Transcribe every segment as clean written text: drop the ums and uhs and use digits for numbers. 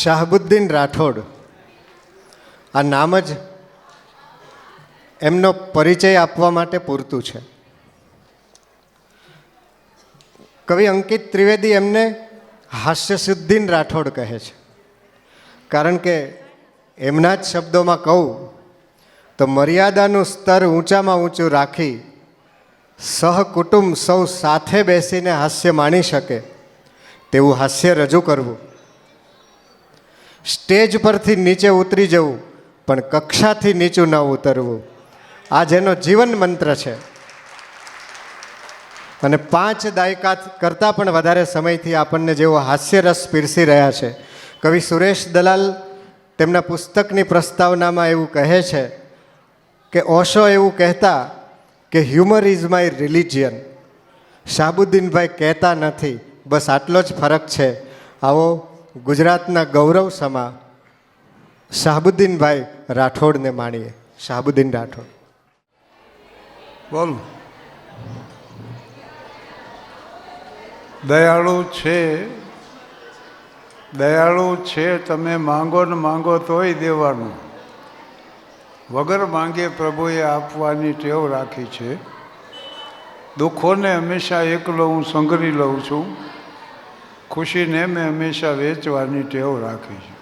શાહબુદ્દીન રાઠોડ આ નામ જ એમનો પરિચય આપવા માટે પૂરતું છે. કવિ અંકિત ત્રિવેદી એમને હાસ્યસિદ્ધીન રાઠોડ કહે છે, કારણ કે એમના જ શબ્દોમાં કહું તો મર્યાદાનું સ્તર ઊંચામાં ઊંચું રાખી સહકુટુંબ સૌ સાથે બેસીને હાસ્ય માણી શકે તેવું હાસ્ય રજૂ કરવું, સ્ટેજ પરથી નીચે ઉતરી જવું પણ કક્ષાથી નીચું ન ઉતરવું, આ જેનો જીવન મંત્ર છે. અને 5 દાયકા કરતાં પણ વધારે સમયથી આપણને જેવો હાસ્યરસ પીરસી રહ્યા છે. કવિ સુરેશ દલાલ તેમના પુસ્તકની પ્રસ્તાવનામાં એવું કહે છે કે ઓશો એવું કહેતા કે હ્યુમર ઇઝ માય રિલિજિયન. શાહબુદ્દીનભાઈ કહેતા નથી, બસ આટલો જ ફરક છે. આવો ગુજરાતના ગૌરવ સમા શાહબુદ્દીનભાઈ રાઠોડને માણીએ. શાહબુદ્દીન રાઠોડ. બોલ. દયાળુ છે તમે માંગો ને માંગો તોય દેવાનું. વગર માંગે પ્રભુએ આપવાની ટેવ રાખી છે. દુઃખોને હંમેશા એકલો હું સંઘરી લઉં છું, ખુશીને મેં હંમેશા વેચવાની ટેવ રાખી છે.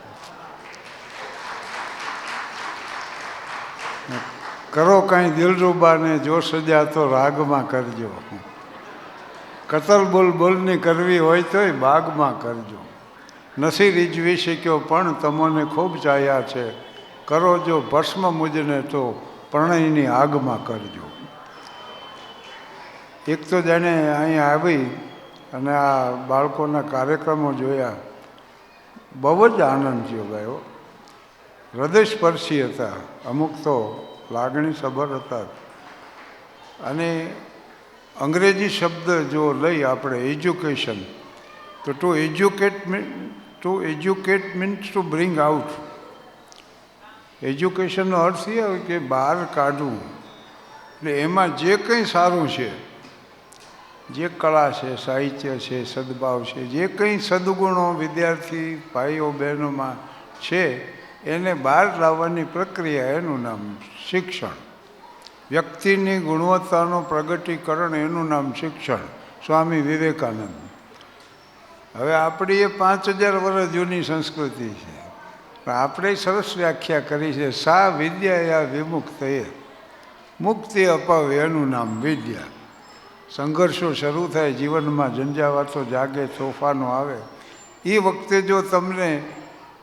કરો કાંઈ દિલરૂબાને જો સજા તો રાગમાં કરજો. કતલ બોલની કરવી હોય તોય બાગમાં કરજો. નથી રીઝવી શક્યો પણ તમને ખૂબ ચાહ્યા છે, કરો જો ભસ્મ મુજને તો પ્રણયની આગમાં કરજો. એક તો જાણે અહીં આવી અને આ બાળકોના કાર્યક્રમો જોયા, બહુ જ આનંદ થયો ગયો. હૃદયસ્પર્શી હતા, અમુક તો લાગણીસભર હતા. અને અંગ્રેજી શબ્દ જો લઈ આપણે એજ્યુકેશન, તો to educate means to bring out. એજ્યુકેશનનો અર્થ એ હોય કે બહાર કાઢવું. એટલે એમાં જે કંઈ સારું છે, જે કળા છે, સાહિત્ય છે, સદભાવ છે, જે કંઈ સદગુણો વિદ્યાર્થી ભાઈઓ બહેનોમાં છે એને બહાર લાવવાની પ્રક્રિયા, એનું નામ શિક્ષણ. વ્યક્તિની ગુણવત્તાનું પ્રગટીકરણ, એનું નામ શિક્ષણ. સ્વામી વિવેકાનંદ. હવે આપણી એ 5000 વર્ષ જૂની સંસ્કૃતિ છે, પણ આપણે સરસ વ્યાખ્યા કરી છે. સા વિદ્યા યા વિમુક્ત એ, મુક્તિ અપાવે એનું નામ વિદ્યા. સંઘર્ષો શરૂ થાય જીવનમાં, ઝંઝાવાતો જાગે, તોફાનો આવે, એ વખતે જો તમને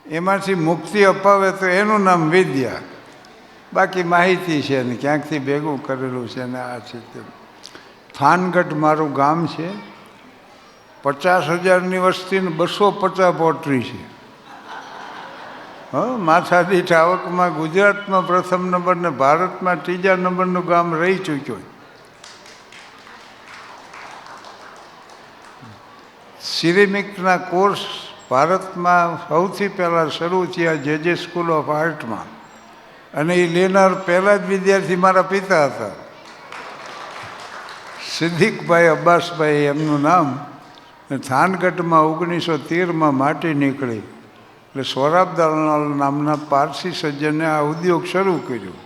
એમાંથી મુક્તિ અપાવે તો એનું નામ વિદ્યા. બાકી માહિતી છે ને ક્યાંકથી ભેગું કરેલું છે ને આ છે તે. થાનગઢ મારું ગામ છે, 50,000ની વસ્તી ને 250 પોટ્રી છે. માથાદીઠ આવકમાં ગુજરાતમાં પ્રથમ નંબર ને ભારતમાં 3જા નંબરનું ગામ રહી ચૂક્યો. સિરેમિકના કોર્સ ભારતમાં સૌથી પહેલાં શરૂ થયા જે સ્કૂલ ઓફ આર્ટમાં, અને એ લેનાર પહેલા જ વિદ્યાર્થી મારા પિતા હતા, સિદ્દીકભાઈ અબ્બાસભાઈ એમનું નામ. થાનગઢમાં 1913માં માટી નીકળી એટલે સોરાબદાર નામના પારસી સજ્જને આ ઉદ્યોગ શરૂ કર્યો.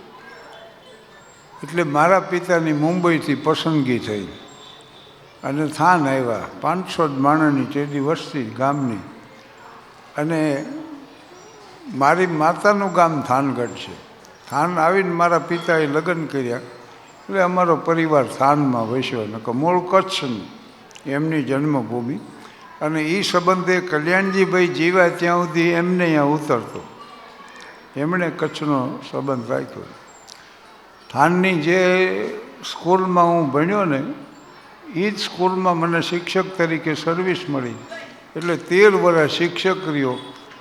એટલે મારા પિતાની મુંબઈથી પસંદગી થઈ અને થાન આવ્યા. 500 માણસની તેડી વસ્તી ગામની. અને મારી માતાનું ગામ થાનગઢ છે. થાન આવીને મારા પિતાએ લગ્ન કર્યા એટલે અમારો પરિવાર થાનમાં વસ્યો. નકર મૂળ કચ્છની એમની જન્મભૂમિ. અને એ સંબંધે કલ્યાણજીભાઈ જીવ્યા ત્યાં સુધી એમને અહીંયા ઉતરતો, એમણે કચ્છનો સંબંધ રાખ્યો. થાનની જે સ્કૂલમાં હું ભણ્યો ને, એ જ સ્કૂલમાં મને શિક્ષક તરીકે સર્વિસ મળી. એટલે 13 વર્ષ શિક્ષક રહ્યો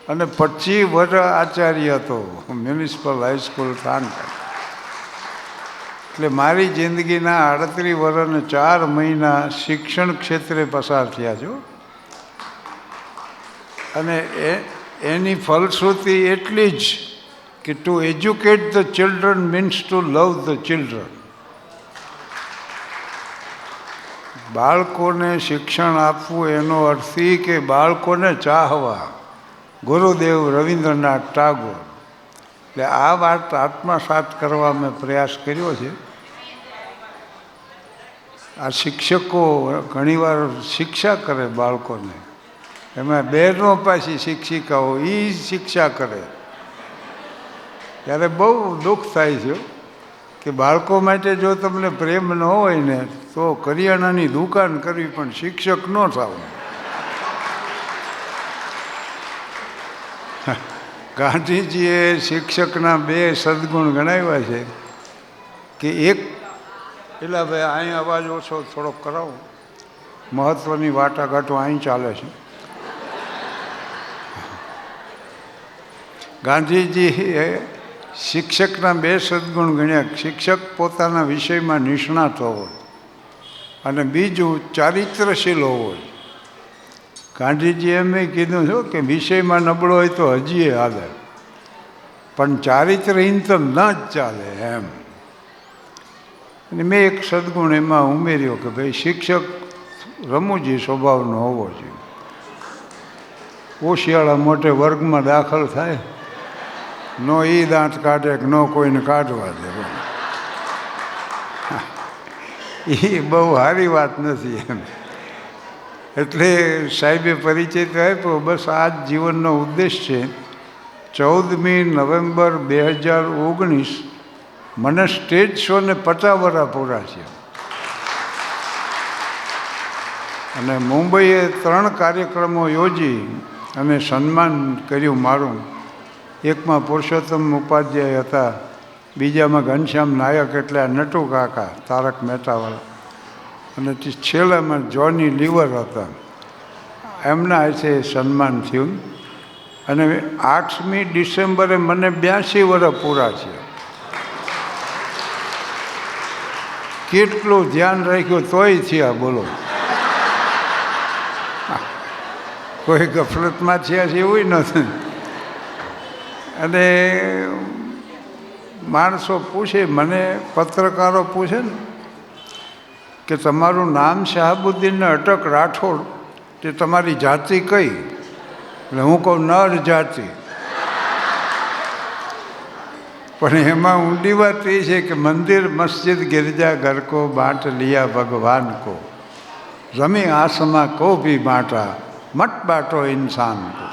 અને 25 વર્ષ આચાર્ય હતો મ્યુનિસિપલ હાઈસ્કૂલ થાનગઢ. એટલે મારી જિંદગીના 38 વર્ષ અને 4 મહિના શિક્ષણ ક્ષેત્રે પસાર થયા છો. અને એની ફલશ્રુતિ એટલી જ કે two educate the children means to love the children. બાળકોને શિક્ષણ આપવું એનો અર્થ એ કે બાળકોને ચાહવા. ગુરુદેવ રવિન્દ્રનાથ ટાગોર. એટલે આ વાત આત્મસાત કરવા મેં પ્રયાસ કર્યો છે. આ શિક્ષકો ઘણીવાર શિક્ષા કરે બાળકોને, એમાં બહેનો પાછી શિક્ષિકાઓ એ શિક્ષા કરે, ત્યારે બહુ દુઃખ થાય છે કે બાળકો માટે જો તમને પ્રેમ ન હોય ને તો કરિયાણાની દુકાન કરવી પણ શિક્ષક ન થવું. ગાંધીજીએ શિક્ષકના 2 સદગુણ ગણાવ્યા છે કે એક, એટલે ભાઈ અહીં અવાજ ઓછો થોડોક કરાવો, મહત્ત્વની વાટાઘાટો અહીં ચાલે છે. ગાંધીજીએ શિક્ષકના 2 સદગુણ ગણ્યા. શિક્ષક પોતાના વિષયમાં નિષ્ણાત હોવો અને બીજું ચારિત્રશીલ હોવો. ગાંધીજી એમ કીધું છે કે વિષયમાં નબળો હોય તો હજીએ હાલે, પણ ચારિત્રહીન તો ન જ ચાલે એમ. અને મેં એક સદગુણ એમાં ઉમેર્યો કે ભાઈ શિક્ષક રમૂજી સ્વભાવનો હોવો જોઈએ. ઓશિયાળા મોટે વર્ગમાં દાખલ થાય, નો એ દાંત કાઢે કે નો કોઈને કાઢવા દે. એ બહુ સારી વાત નથી એમ. એટલે સાહેબે પરિચય તો આપ્યો. બસ આ જ જીવનનો ઉદ્દેશ છે. 14મી નવેમ્બર 2019 મને સ્ટેજ શોને 50 વર્ષ પૂરા છે અને મુંબઈએ 3 કાર્યક્રમો યોજી અને સન્માન કર્યું મારું. એકમાં પુરુષોત્તમ ઉપાધ્યાય હતા, બીજામાં ઘનશ્યામ નાયક એટલે આ નટુ કાકા તારક મહેતાવાળા, અને છેલ્લામાં જોની લીવર હતા. એમના હાથે સન્માન થયું. અને 8મી ડિસેમ્બરે મને 82 વર્ષ પૂરા છે. કેટલું ધ્યાન રાખ્યું તોય થયા બોલો. કોઈ ગફલતમાં થયા છે એવું નથી. અને માણસો પૂછે મને, પત્રકારો પૂછે ને કે તમારું નામ શહાબુદ્દીન અટક રાઠોડ, તે તમારી જાતિ કઈ? એટલે હું કહું નર જાતિ. પણ એમાં ઊંડી વાત એ છે કે મંદિર મસ્જિદ गिरजा घर को बांट लिया भगवान को, रमी आसमां को भी बांटा मत बांटो इंसान को.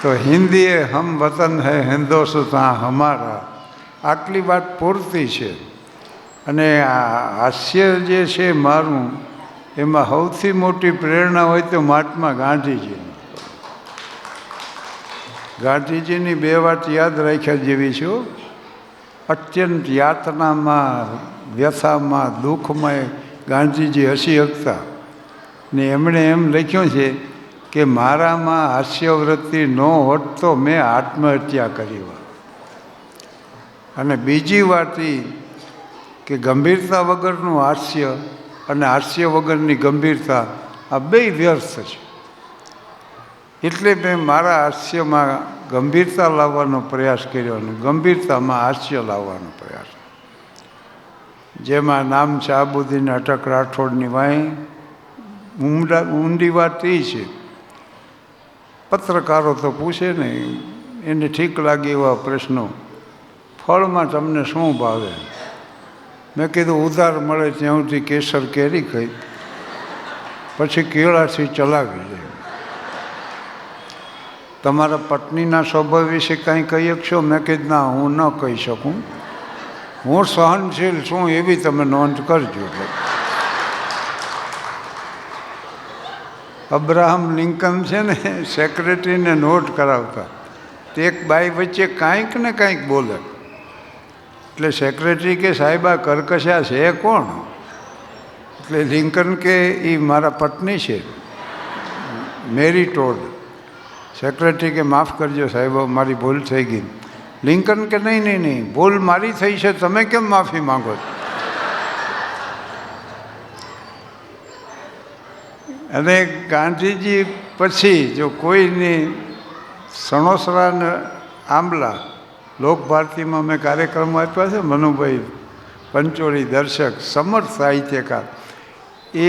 તો હિન્દી એ હમ વતન હૈ હિન્દોસ્તાન હમારા, આટલી વાત પૂરતી છે. અને આ હાસ્ય જે છે મારું, એમાં સૌથી મોટી પ્રેરણા હોય તો મહાત્મા ગાંધીજીની. ગાંધીજીની 2 વાત યાદ રાખ્યા જેવી છે. અત્યંત યાતનામાં, વ્યથામાં, દુઃખમાં ગાંધીજી હસી શકતા ને એમણે એમ લખ્યું છે કે મારામાં હાસ્યવૃત્તિ ન હોત તો મેં આત્મહત્યા કરી હોત. અને બીજી વાત એ કે ગંભીરતા વગરનું હાસ્ય અને હાસ્ય વગરની ગંભીરતા આ 2 વ્યર્થ છે. એટલે મેં મારા હાસ્યમાં ગંભીરતા લાવવાનો પ્રયાસ કર્યો અને ગંભીરતામાં હાસ્ય લાવવાનો પ્રયાસ. જેમાં નામ શહાબુદ્દીન અટક રાઠોડની વાંહે ઊંડી વાત એ છે. પત્રકારો તો પૂછે ને, એને ઠીક લાગે એવા પ્રશ્નો, ફળમાં તમને શું ભાવે? મેં કીધું ઉધાર મળે ત્યાં સુધી કેસર કેરી ખાઈ, પછી કેળાથી ચલાવી જાય. તમારા પત્નીના સ્વભાવ વિશે કાંઈ કહી શકશો? મેં કીધું ના, હું ન કહી શકું. હું સહનશીલ છું એવી તમે નોંધ કરજો. અબ્રાહમ લિંકન છે ને, સેક્રેટરીને નોટ કરાવતા, તે એક બાઈ વચ્ચે કાંઈક ને કાંઈક બોલે. એટલે સેક્રેટરી કે સાહેબ આ કર્કશા છે કોણ? એટલે લિંકન કે એ મારા પત્ની છે, મેરી ટોડ. સેક્રેટરી કે માફ કરજો સાહેબ, મારી ભૂલ થઈ ગઈ. લિંકન કે નહીં નહીં નહીં, ભૂલ મારી થઈ છે, તમે કેમ માફી માંગો છો? અને ગાંધીજી પછી જો કોઈની સણોસરા આંબલા લોકભારતીમાં મેં કાર્યક્રમો આપ્યા છે, મનુભાઈ પંચોળી દર્શક સમર્થ સાહિત્યકાર, એ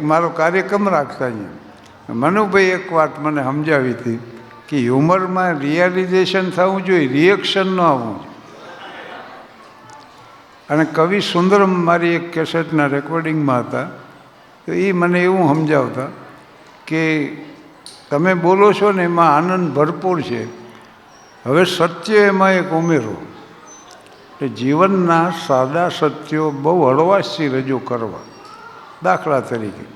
મારો કાર્યક્રમ રાખતા અહીંયા. મનુભાઈ એક વાત મને સમજાવી હતી કે હ્યુમરમાં રિયલાઇઝેશન થવું જોઈએ, રિએક્શન ન આવવું જોઈએ. અને કવિ સુંદરમ મારી એક કેસેટના રેકોર્ડિંગમાં હતા, તો એ મને એવું સમજાવતા કે તમે બોલો છો ને એમાં આનંદ ભરપૂર છે, હવે સત્ય એમાં એક ઉમેરો. એટલે જીવનના સાદા સત્યો બહુ હળવાશથી રજૂ કરવા. દાખલા તરીકે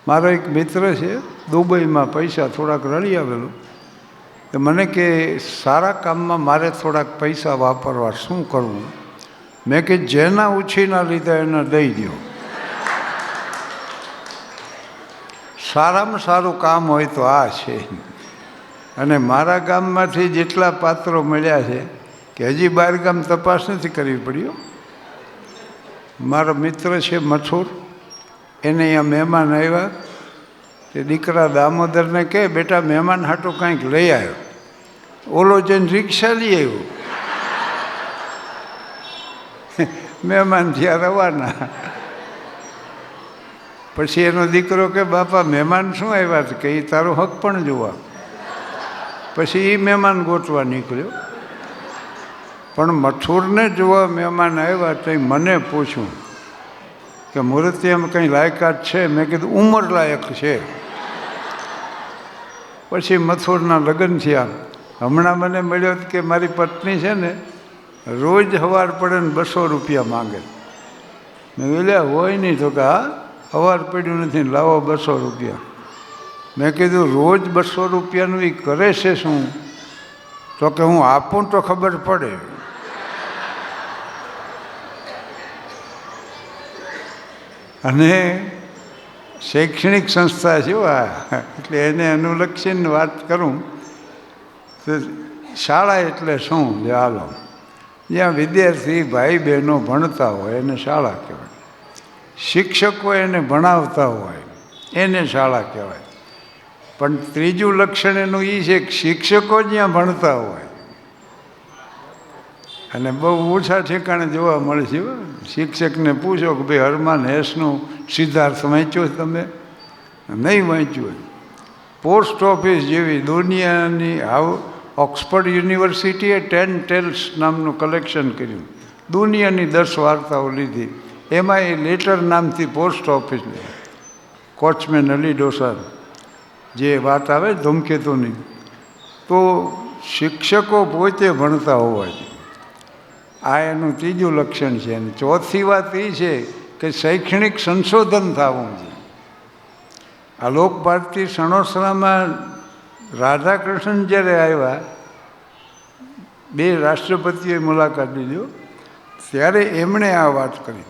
મારો એક મિત્ર છે, દુબઈમાં પૈસા થોડાક રળી આવેલો, તો મને કે સારા કામમાં મારે થોડાક પૈસા વાપરવા, શું કરવું? મેં કે જેના ઉછીના લીધા એને દઈ દો. સારામાં સારું કામ હોય તો આ છે. અને મારા ગામમાંથી જેટલા પાત્રો મળ્યા છે કે હજી બહાર ગામ તપાસ નથી કરવી પડ્યો. મારો મિત્ર છે મથુર, એને અહીંયા મહેમાન આવ્યા, તે દીકરા દામોદરને કહે બેટા મહેમાન હાટું કાંઈક લઈ આવ્યો. ઓલો જઈને રિક્ષા લઈ આવ્યો. મહેમાન થયા રવાના. પછી એનો દીકરો કે બાપા મહેમાન શું આવ્યા છે? કે એ તારો હક પણ જોવા. પછી એ મહેમાન ગોતવા નીકળ્યો. પણ મથુરને જોવા મહેમાન આવ્યા તો મને પૂછ્યું કે મૂર્તિમાં કંઈ લાયકાત છે? મેં કીધું ઉંમર લાયક છે. પછી મથુરના લગ્ન થયા. હમણાં મને મળ્યો કે મારી પત્ની છે ને રોજ સવાર પડે ને 200 રૂપિયા માંગે. મેં બોલ્યા હોય નહીં. તો કે હા, સવાર પડ્યું નથી, લાવો 200 રૂપિયા. મેં કીધું રોજ 200 રૂપિયાનું એ કરે છે શું? તો કે હું આપું તો ખબર પડે. અને શૈક્ષણિક સંસ્થા છે એટલે એને અનુલક્ષીને વાત કરું તો શાળા એટલે શું? હાલો, જ્યાં વિદ્યાર્થી ભાઈ બહેનો ભણતા હોય એને શાળા કહેવાય. શિક્ષકો એને ભણાવતા હોય એને શાળા કહેવાય. પણ ત્રીજું લક્ષણ એનું એ છે કે શિક્ષકો જ્યાં ભણતા હોય, અને બહુ ઓછા ઠેકાણે જોવા મળે છે. શિક્ષકને પૂછો કે ભાઈ હરમાન હેસનું સિદ્ધાર્થ વાંચ્યો તમે? નહીં વાંચ્યું હોય. પોસ્ટ ઓફિસ જેવી દુનિયાની ઓક્સફર્ડ યુનિવર્સિટીએ 10 ટેલ્સ નામનું કલેક્શન કર્યું. દુનિયાની 10 વાર્તાઓ લીધી, એમાં એ લેટર નામથી પોસ્ટ ઓફિસ લે. કોચમેન અલી ડોસર જે વાત આવે ધૂમકેતુની, તો શિક્ષકો પોતે ભણતા હોવા જોઈએ. આ એનું ત્રીજું લક્ષણ છે. અને ચોથી વાત એ છે કે શૈક્ષણિક સંશોધન થવું જોઈએ. આ લોકભારતી સણોસરામાં રાધાકૃષ્ણ જ્યારે આવ્યા, 2 રાષ્ટ્રપતિઓએ મુલાકાત લીધો, ત્યારે એમણે આ વાત કરી.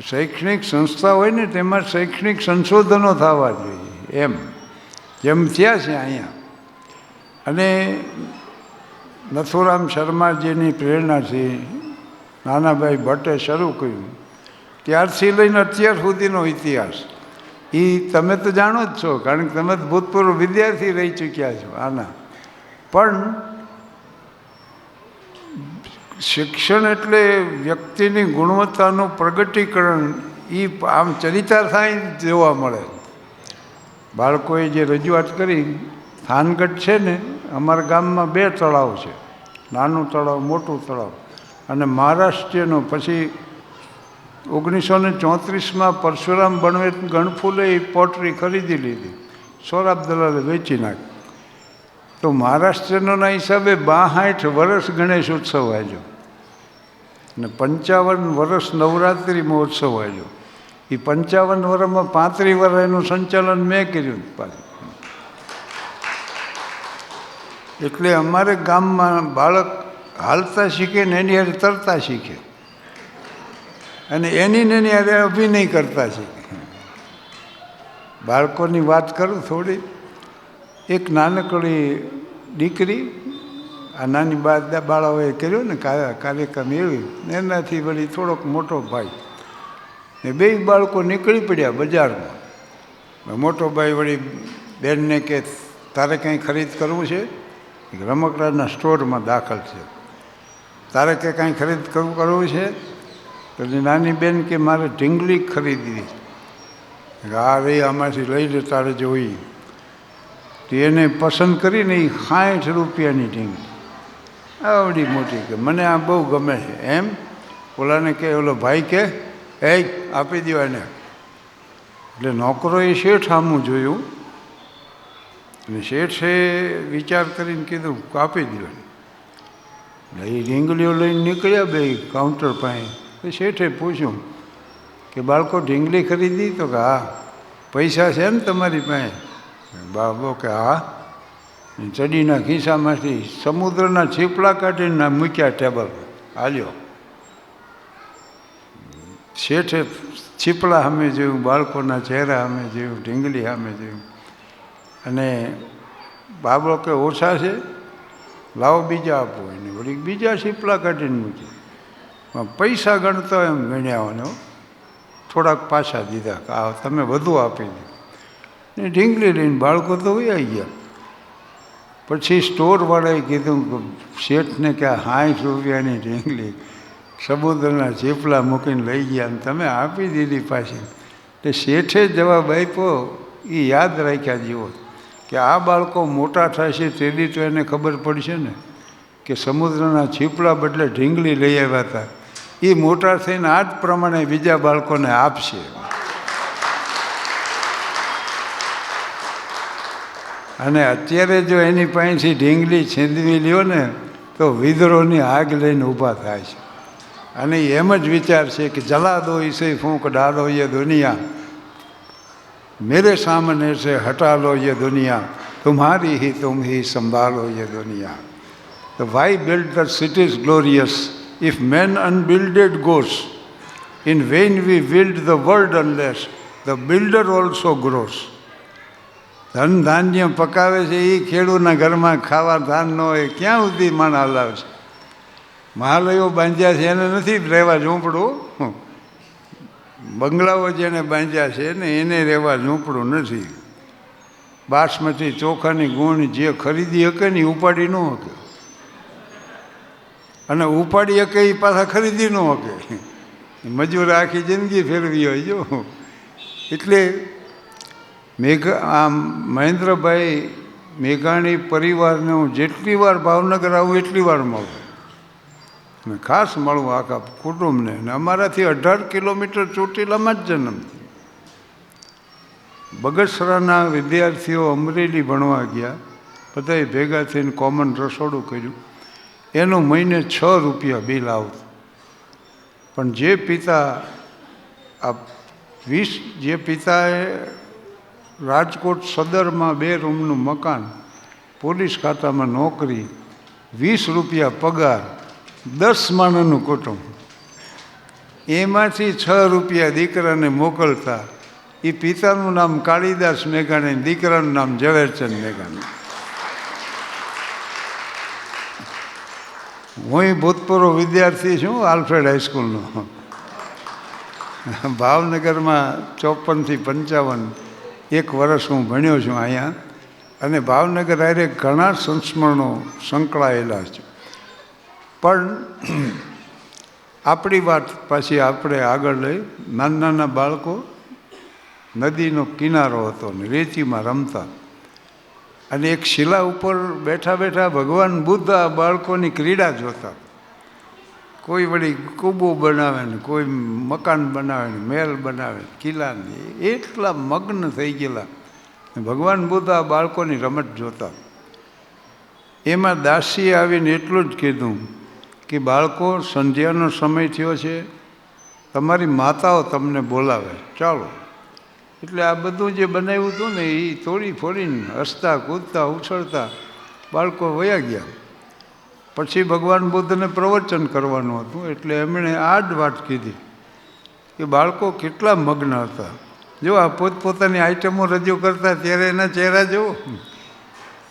શૈક્ષણિક સંસ્થા હોય ને તેમાં શૈક્ષણિક સંશોધનો થવા જોઈએ, એમ જેમ થયા છે અહીંયા. અને નથુરામ શર્માજીની પ્રેરણાથી નાનાભાઈ ભટ્ટે શરૂ કર્યું, ત્યારથી લઈને અત્યાર સુધીનો ઇતિહાસ એ તમે તો જાણો જ છો, કારણ કે તમે ભૂતપૂર્વ વિદ્યાર્થી રહી ચૂક્યા છો આના. પણ શિક્ષણ એટલે વ્યક્તિની ગુણવત્તાનું પ્રગટીકરણ, એ આમ ચરિતાર્થાય જોવા મળે. બાળકોએ જે રજૂઆત કરી, થાનગઢ છે ને, અમારા ગામમાં 2 તળાવ છે, નાનું તળાવ, મોટું તળાવ. અને મહારાષ્ટ્રનો પછી 1934માં પરશુરામ બણવેત ગણફુલે એ પોટરી ખરીદી લીધી, સોરાબ દલાલે વેચી નાખી. તો મહારાષ્ટ્રનોના હિસાબે 62 વર્ષ ગણેશ ઉત્સવ આવ્યો અને 55 વર્ષ નવરાત્રિ મહોત્સવ આવ્યો. એ 55 વર્ષમાં 35 વર્ષ એનું સંચાલન મેં કર્યું પાછું. એટલે અમારે ગામમાં બાળક હાલતા શીખે ને એની હારે તરતા શીખે, અને એની હારે અભિનય કરતા શીખે. બાળકોની વાત કરું થોડી. એક નાનકડી દીકરી, આ નાની બાળાઓએ કર્યો ને કાર્યક્રમ, એવી એનાથી વળી થોડોક મોટો ભાઈ ને 2 બાળકો નીકળી પડ્યા બજારમાં. મોટો ભાઈ વળી બેનને કે તારે કંઈ ખરીદ કરવું છે? રમકડાના સ્ટોરમાં દાખલ છે. તારે કે કાંઈ ખરીદ કરવું છે? તો નાની બેન કે મારે ઢીંગલી ખરીદવી. હા રે, આમાંથી લઈ લે તારે જોઈ. તો એને પસંદ કરીને એ 60 રૂપિયાની ઢીંગલી આવડી મોટી કે મને આ બહુ ગમે છે એમ. ઓલાને કે ઓલો ભાઈ કે એ આપી દો એને. એટલે નોકરોએ શેઠ સામું જોયું અને શેઠે વિચાર કરીને કીધું આપી દો. એટલે એ ઢીંગલીઓ લઈને નીકળ્યા બે કાઉન્ટર પાસે. શેઠે પૂછ્યું કે બાળકો ઢીંગલી ખરીદી? તો કે હા. પૈસા છે ને તમારી પાસે? બાબો કે હા. ચડીના ખિસ્સામાંથી સમુદ્રના છીપલા કાઢીને મૂક્યા ટેબલ. હાલ્યો. શેઠે છીપલા સામે જોયું, બાળકોના ચહેરા સામે જોયું, ઢીંગલી સામે જોયું અને બાબો કે ઓછા છે, લાવો બીજા આપો. એને વળી બીજા છીપલા કાઢીને મૂક્યા. પૈસા ગણતો એમ ગણ્યા હોને, થોડાક પાછા દીધા કે આ તમે વધુ આપી દો. ને ઢીંગલી લઈને બાળકો તો વહી ગયા. પછી સ્ટોરવાળાએ કીધું કે શેઠને કે આ 60 રૂપિયાની ઢીંગલી સમુદ્રના ચીપલા મૂકીને લઈ ગયા અને તમે આપી દીધી પાછી. એટલે શેઠે જવાબ આપ્યો એ યાદ રાખ્યા જેવો કે આ બાળકો મોટા થશે તેથી તો એને ખબર પડશે ને કે સમુદ્રના છીપલા બદલે ઢીંગલી લઈ આવ્યા હતા. એ મોટા થઈને આ જ પ્રમાણે બીજા બાળકોને આપશે. અને અત્યારે જો એની પાસેથી ઢીંગલી છીંદવી લ્યો ને તો વિદ્રોહની આગ લઈને ઊભા થાય છે. અને એમ જ વિચાર છે કે જલા દો ઇસે ફૂંક ડાલો ये दुनिया, मेरे सामने से हटा लो ये दुनिया, तुम्हारी ही तुम ही संभालो ये दुनिया. तो why build the cities glorious if man unbuilded goes? In vain we build the world unless the builder also grows. ધન ધાન્ય પકાવે છે એ ખેડૂતના ઘરમાં ખાવા ધાન ન હોય ક્યાં સુધી માણ હલાવશે? મહાલયો બાંધ્યા છે એને નથી રહેવા ઝૂંપડું, બંગલાઓ જેને બાંધ્યા છે ને એને રહેવા ઝૂંપડું નથી. બાસમતી ચોખાની ગુણ જે ખરીદી શકે ને એ ઉપાડી ન શકે, અને ઉપાડી શકે એ પાછા ખરીદી ન શકે. મજૂર આખી જિંદગી ફેરવી હોય જો. એટલે આમ મહેન્દ્રભાઈ મેઘાણી પરિવારને હું જેટલી વાર ભાવનગર આવું એટલી વાર મળું, મેં ખાસ મળું આખા કુટુંબને. અને અમારાથી 18 કિલોમીટર ચોટીલામાં જ જન્મ. બગસરાના વિદ્યાર્થીઓ અમરેલી ભણવા ગયા, બધાએ ભેગા થઈને કોમન રસોડું કર્યું. એનું મહિને 6 રૂપિયા બિલ આવતું. પણ જે પિતા જે પિતાએ રાજકોટ સદરમાં 2 રૂમનું મકાન, પોલીસ ખાતામાં નોકરી, 20 રૂપિયા પગાર, 10 માણસનું કુટુંબ, એમાંથી 6 રૂપિયા દીકરાને મોકલતા. એ પિતાનું નામ કાળીદાસ મેઘાણી, દીકરાનું નામ ઝવેરચંદ મેઘાણી. હું ભૂતપૂર્વ વિદ્યાર્થી છું આલ્ફ્રેડ હાઈસ્કૂલનો. ભાવનગરમાં 54 થી 55 1 વર્ષ હું ભણ્યો છું અહીંયા. અને ભાવનગર હારે ઘણા સંસ્મરણો સંકળાયેલા છે. પણ આપણી વાત પાછી આપણે આગળ લઈ. નાના નાના બાળકો, નદીનો કિનારો હતો ને રેતીમાં રમતા, અને એક શિલા ઉપર બેઠા બેઠા ભગવાન બુદ્ધ આ બાળકોની ક્રીડા જોતા. કોઈ વળી કૂબો બનાવે ને કોઈ મકાન બનાવે ને મહેલ બનાવે કિલ્લાને, એટલા મગ્ન થઈ ગયેલા. ભગવાન બુદ્ધ આ બાળકોની રમત જોતા. એમાં દાસીએ આવીને એટલું જ કીધું કે બાળકો, સંધ્યાનો સમય થયો છે, તમારી માતાઓ તમને બોલાવે, ચાલો. એટલે આ બધું જે બનાવ્યું હતું ને એ તોડી ફોડીને હસતા કૂદતા ઉછળતા બાળકો વયા ગયા. પછી ભગવાન બુદ્ધને પ્રવચન કરવાનું હતું, એટલે એમણે આ જ વાત કીધી કે બાળકો કેટલા મગ્ન હતા. જો આ પોતપોતાની આઈટમો રજૂ કરતા ત્યારે એના ચહેરા જુઓ,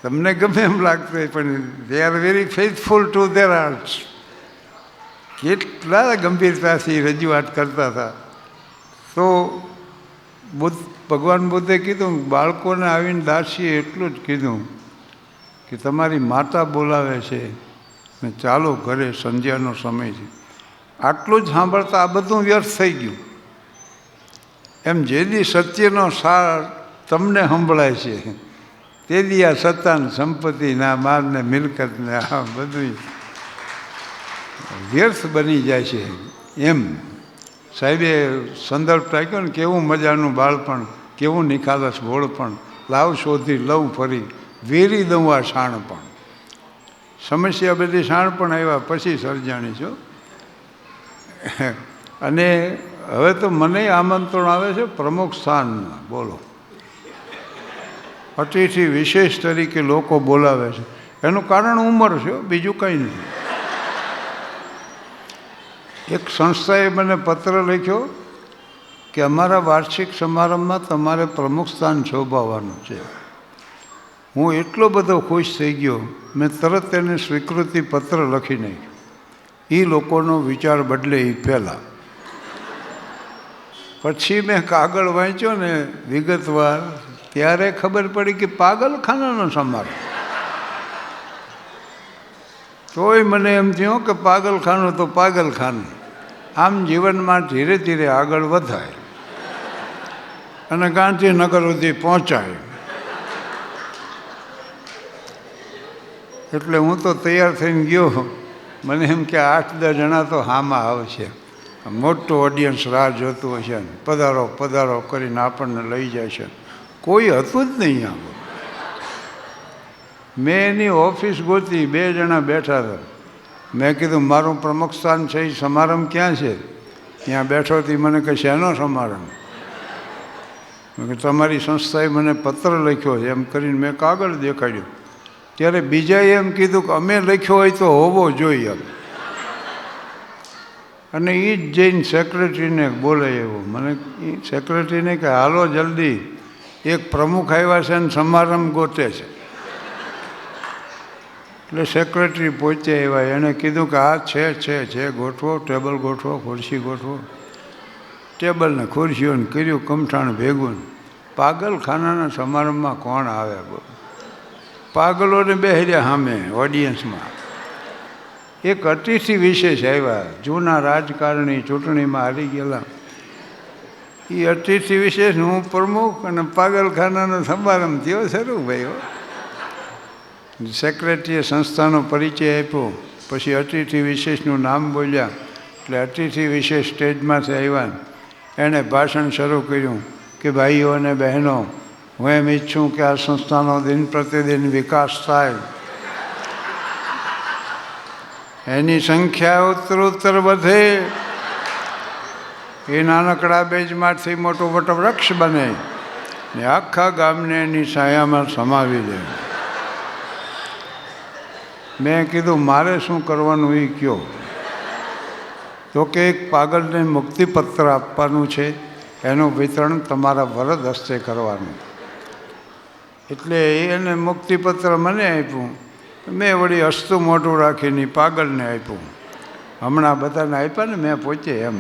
તમને ગમે એમ લાગતું હોય, પણ they are very faithful to their arts. કેટલા ગંભીરતાથી રજૂઆત કરતા હતા. તો ભગવાન બુદ્ધે કીધું, બાળકોને આવીને દાસીએ એટલું જ કીધું કે તમારી માતા બોલાવે છે ને ચાલો ઘરે, સંધ્યાનો સમય છે. આટલું જ સાંભળતા આ બધું વ્યર્થ થઈ ગયું. એમ જે દી સત્યનો સાર તમને સંભળાય છે તે દી આ સત્તા ને સંપત્તિ ના માલ ને મિલકત ને આ બધું વ્યર્થ બની જાય છે. એમ સાહેબે સંદર્ભ રાખ્યો ને, કેવું મજાનું બાળપણ, કેવું નિખાલસ ભોળપણ, લાવ શોધી લઉં ફરી, વેરી દઉં આ શાણપણ. સમસ્યા બધી શાણપણ આવ્યા પછી સર્જાણી છો. અને હવે તો મને આમંત્રણ આવે છે પ્રમુખ સ્થાનના. બોલો, અતિથિ વિશેષ તરીકે લોકો બોલાવે છે. એનું કારણ ઉંમર છે, બીજું કંઈ નથી. એક સંસ્થાએ મને પત્ર લખ્યો કે અમારા વાર્ષિક સમારંભમાં તમારે પ્રમુખ સ્થાન શોભાવવાનું છે. હું એટલો બધો ખુશ થઈ ગયો, મેં તરત એને સ્વીકૃતિ પત્ર લખી નાખ્યો. એ લોકોનો વિચાર બદલે એ પહેલાં. પછી મેં કાગળ વાંચ્યો ને વિગતવાર, ત્યારે ખબર પડી કે પાગલખાનાનો સમારંભ. તોય મને એમ થયું કે પાગલખાનું તો પાગલખાનું. આમ જીવનમાં ધીરે ધીરે આગળ વધાય અને ગાંધીનગર સુધી પહોંચાય. એટલે હું તો તૈયાર થઈને ગયો. મને એમ કે 8-10 જણા તો હામાં આવશે, મોટું ઓડિયન્સ રાહ જોતું હશે, પધારો પધારો કરીને આપણને લઈ જાય છે. કોઈ હતું જ નહીં આમ. મેં એની ઓફિસ ગોતી, 2 જણા બેઠા હતા. મેં કીધું મારું પ્રમુખ સ્થાન છે, એ સમારંભ ક્યાં છે? ત્યાં બેઠો હતી. મને કહે શેનો સમારંભ? મેં કહ્યું તમારી સંસ્થાએ મને પત્ર લખ્યો છે. એમ કરીને મેં કાગળ દેખાડ્યું. ત્યારે બીજાએ એમ કીધું કે અમે લખ્યો હોય તો હોવો જોઈએ એમ. અને એ જ જઈને સેક્રેટરીને બોલે એવો. મને એ સેક્રેટરીને કે હાલો જલ્દી, એક પ્રમુખ આવ્યા છે અને સમારંભ ગોતે છે. એટલે સેક્રેટરી પહોંચે એવા. એણે કીધું કે હા છે ગોઠવો, ટેબલ ગોઠવો, ખુરશી ગોઠવો. ટેબલ ને ખુરશીઓને કર્યું કમઠાણ ભેગું. પાગલખાનાના સમારંભમાં કોણ આવે? પાગલોને બેહર્યા સામે ઓડિયન્સમાં. એક અતિથિ વિશેષ આવ્યા, જૂના રાજકારણી, ચૂંટણીમાં હારી ગયેલા. એ અતિથિ વિશેષ હું પ્રમુખ અને પાગલખાનાનો સમારંભ થયો શરૂ ભાઈ. સેક્રેટરીએ સંસ્થાનો પરિચય આપ્યો, પછી અતિથિ વિશેષનું નામ બોલ્યા. એટલે અતિથિ વિશેષ સ્ટેજમાંથી આવ્યા. એણે ભાષણ શરૂ કર્યું કે ભાઈઓ અને બહેનો, હું એમ ઈચ્છું કે આ સંસ્થાનો દિન પ્રતિદિન વિકાસ થાય, એની સંખ્યા ઉત્તરોત્તર વધે, એ નાનકડા બેજમાંથી મોટું વટવૃક્ષ બને ને આખા ગામને એની છાયામાં સમાવી દે. મેં કીધું મારે શું કરવાનું એ કહો. તો કે એક પાગલને મુક્તિપત્ર આપવાનું છે, એનું વિતરણ તમારા વરદ હસ્તે કરવાનું. એટલે એને મુક્તિપત્ર મને આપ્યું. મેં વળી હસતું મોઢું રાખીને પાગલને આપ્યું. હમણાં બધાને આપ્યા ને મેં પોતે એમ.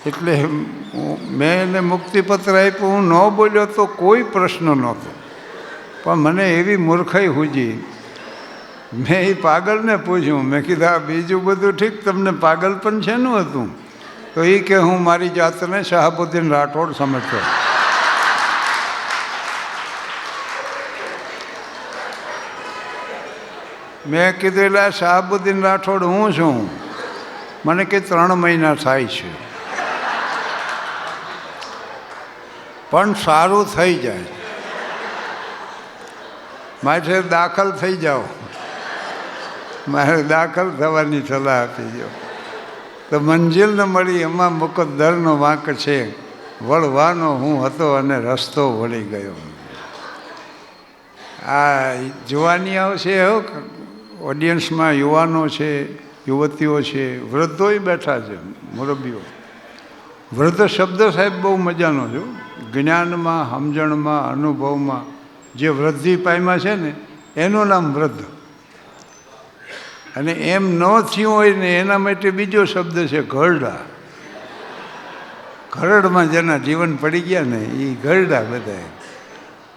એટલે મેં એને મુક્તિપત્ર આપ્યું. હું ન બોલ્યો તો કોઈ પ્રશ્ન નહોતો, પણ મને એવી મૂર્ખાઈ સૂજી. મેં એ પાગલને પૂછ્યું, મેં કીધું આ બીજું બધું ઠીક, તમને પાગલ પણ શેનું હતું? તો એ કે હું મારી જાતને શાહબુદ્દીન રાઠોડ સમજતો. મેં કીધું એટલે શાહબુદ્દીન રાઠોડ હું છું? મને કે 3 મહિના થાય છે, પણ સારું થઈ જાય, મારે દાખલ થઈ જાઓ. મારે દાખલ થવાની સલાહ આપી દો. તો મંજિલ ન મળી એમાં મુકદ્દરનો વાંક છે, વળવાનો હું હતો અને રસ્તો વળી ગયો. આ જુવાનીઓ છે, ઓડિયન્સમાં યુવાનો છે, યુવતીઓ છે, વૃદ્ધોય બેઠા છે, મુરબ્બીઓ. વૃદ્ધ શબ્દ સાહેબ બહુ મજાનો છે. જ્ઞાનમાં, સમજણમાં, અનુભવમાં જે વૃદ્ધિ પામ્યા છે ને એનું નામ વૃદ્ધ. અને એમ ન થયું હોય ને એના માટે બીજો શબ્દ છે ઘરડા. ઘરડમાં જેના જીવન પડી ગયા ને એ ઘરડા બધા.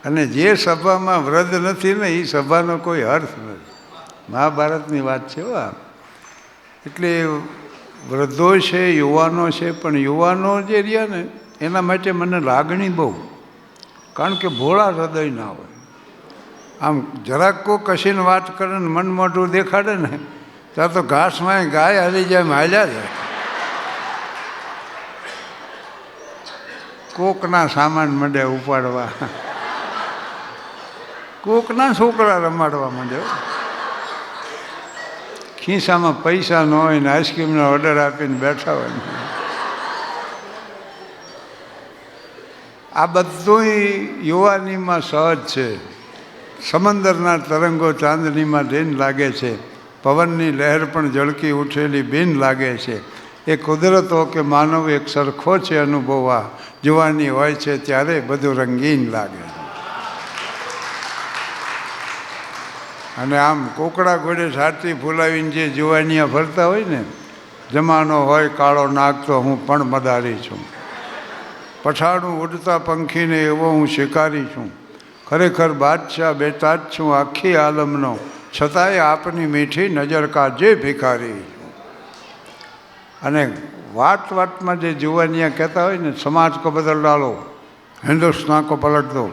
અને જે સભામાં વૃદ્ધ નથી ને એ સભાનો કોઈ અર્થ નથી. મહાભારતની વાત છે. એટલે વૃદ્ધો છે, યુવાનો છે, પણ યુવાનો જે રહ્યા ને એના માટે મને લાગણી બહુ, કારણ કે ભોળા હૃદય ના હોય. આમ જરાક કોઈ કશીને વાત કરે ને મન મોઢું દેખાડે ને ત્યાં તો ઘાસમાં ગાય હાલી જાય, હાલ્યા જાય. કોકના સામાન માંડે ઉપાડવા, કોકના છોકરા રમાડવા માંડે. ખિસ્સામાં પૈસા ન હોય ને આઈસ્ક્રીમનો ઓર્ડર આપીને બેઠા હોય ને. આ બધું યુવાનીમાં સહજ છે. સમંદરના તરંગો ચાંદનીમાં દિન લાગે છે, પવનની લહેર પણ ઝળકી ઉઠેલી બિન લાગે છે. એ કુદરતો કે માનવ એક સરખો છે અનુભવવા, જુવાની હોય છે ત્યારે બધું રંગીન લાગે છે. અને આમ કોકડા ઘોડે સારથી ફૂલાવીને જે જુવાનિયા ફરતા હોય ને, જમાનો હોય કાળો નાગ તો હું પણ મદારી છું, પછાડું ઉડતા પંખીને એવો હું શિકારી છું, ખરેખર બાદશાહ બેતાજ છું આખી આલમનો, છતાંય આપની મીઠી નજર કાજે ભિખારી છું. અને વાત વાતમાં જે જુવાનિયા કહેતા હોય ને, સમાજ કો બદલ ડાલો, હિન્દુસ્તાન કો પલટ દો,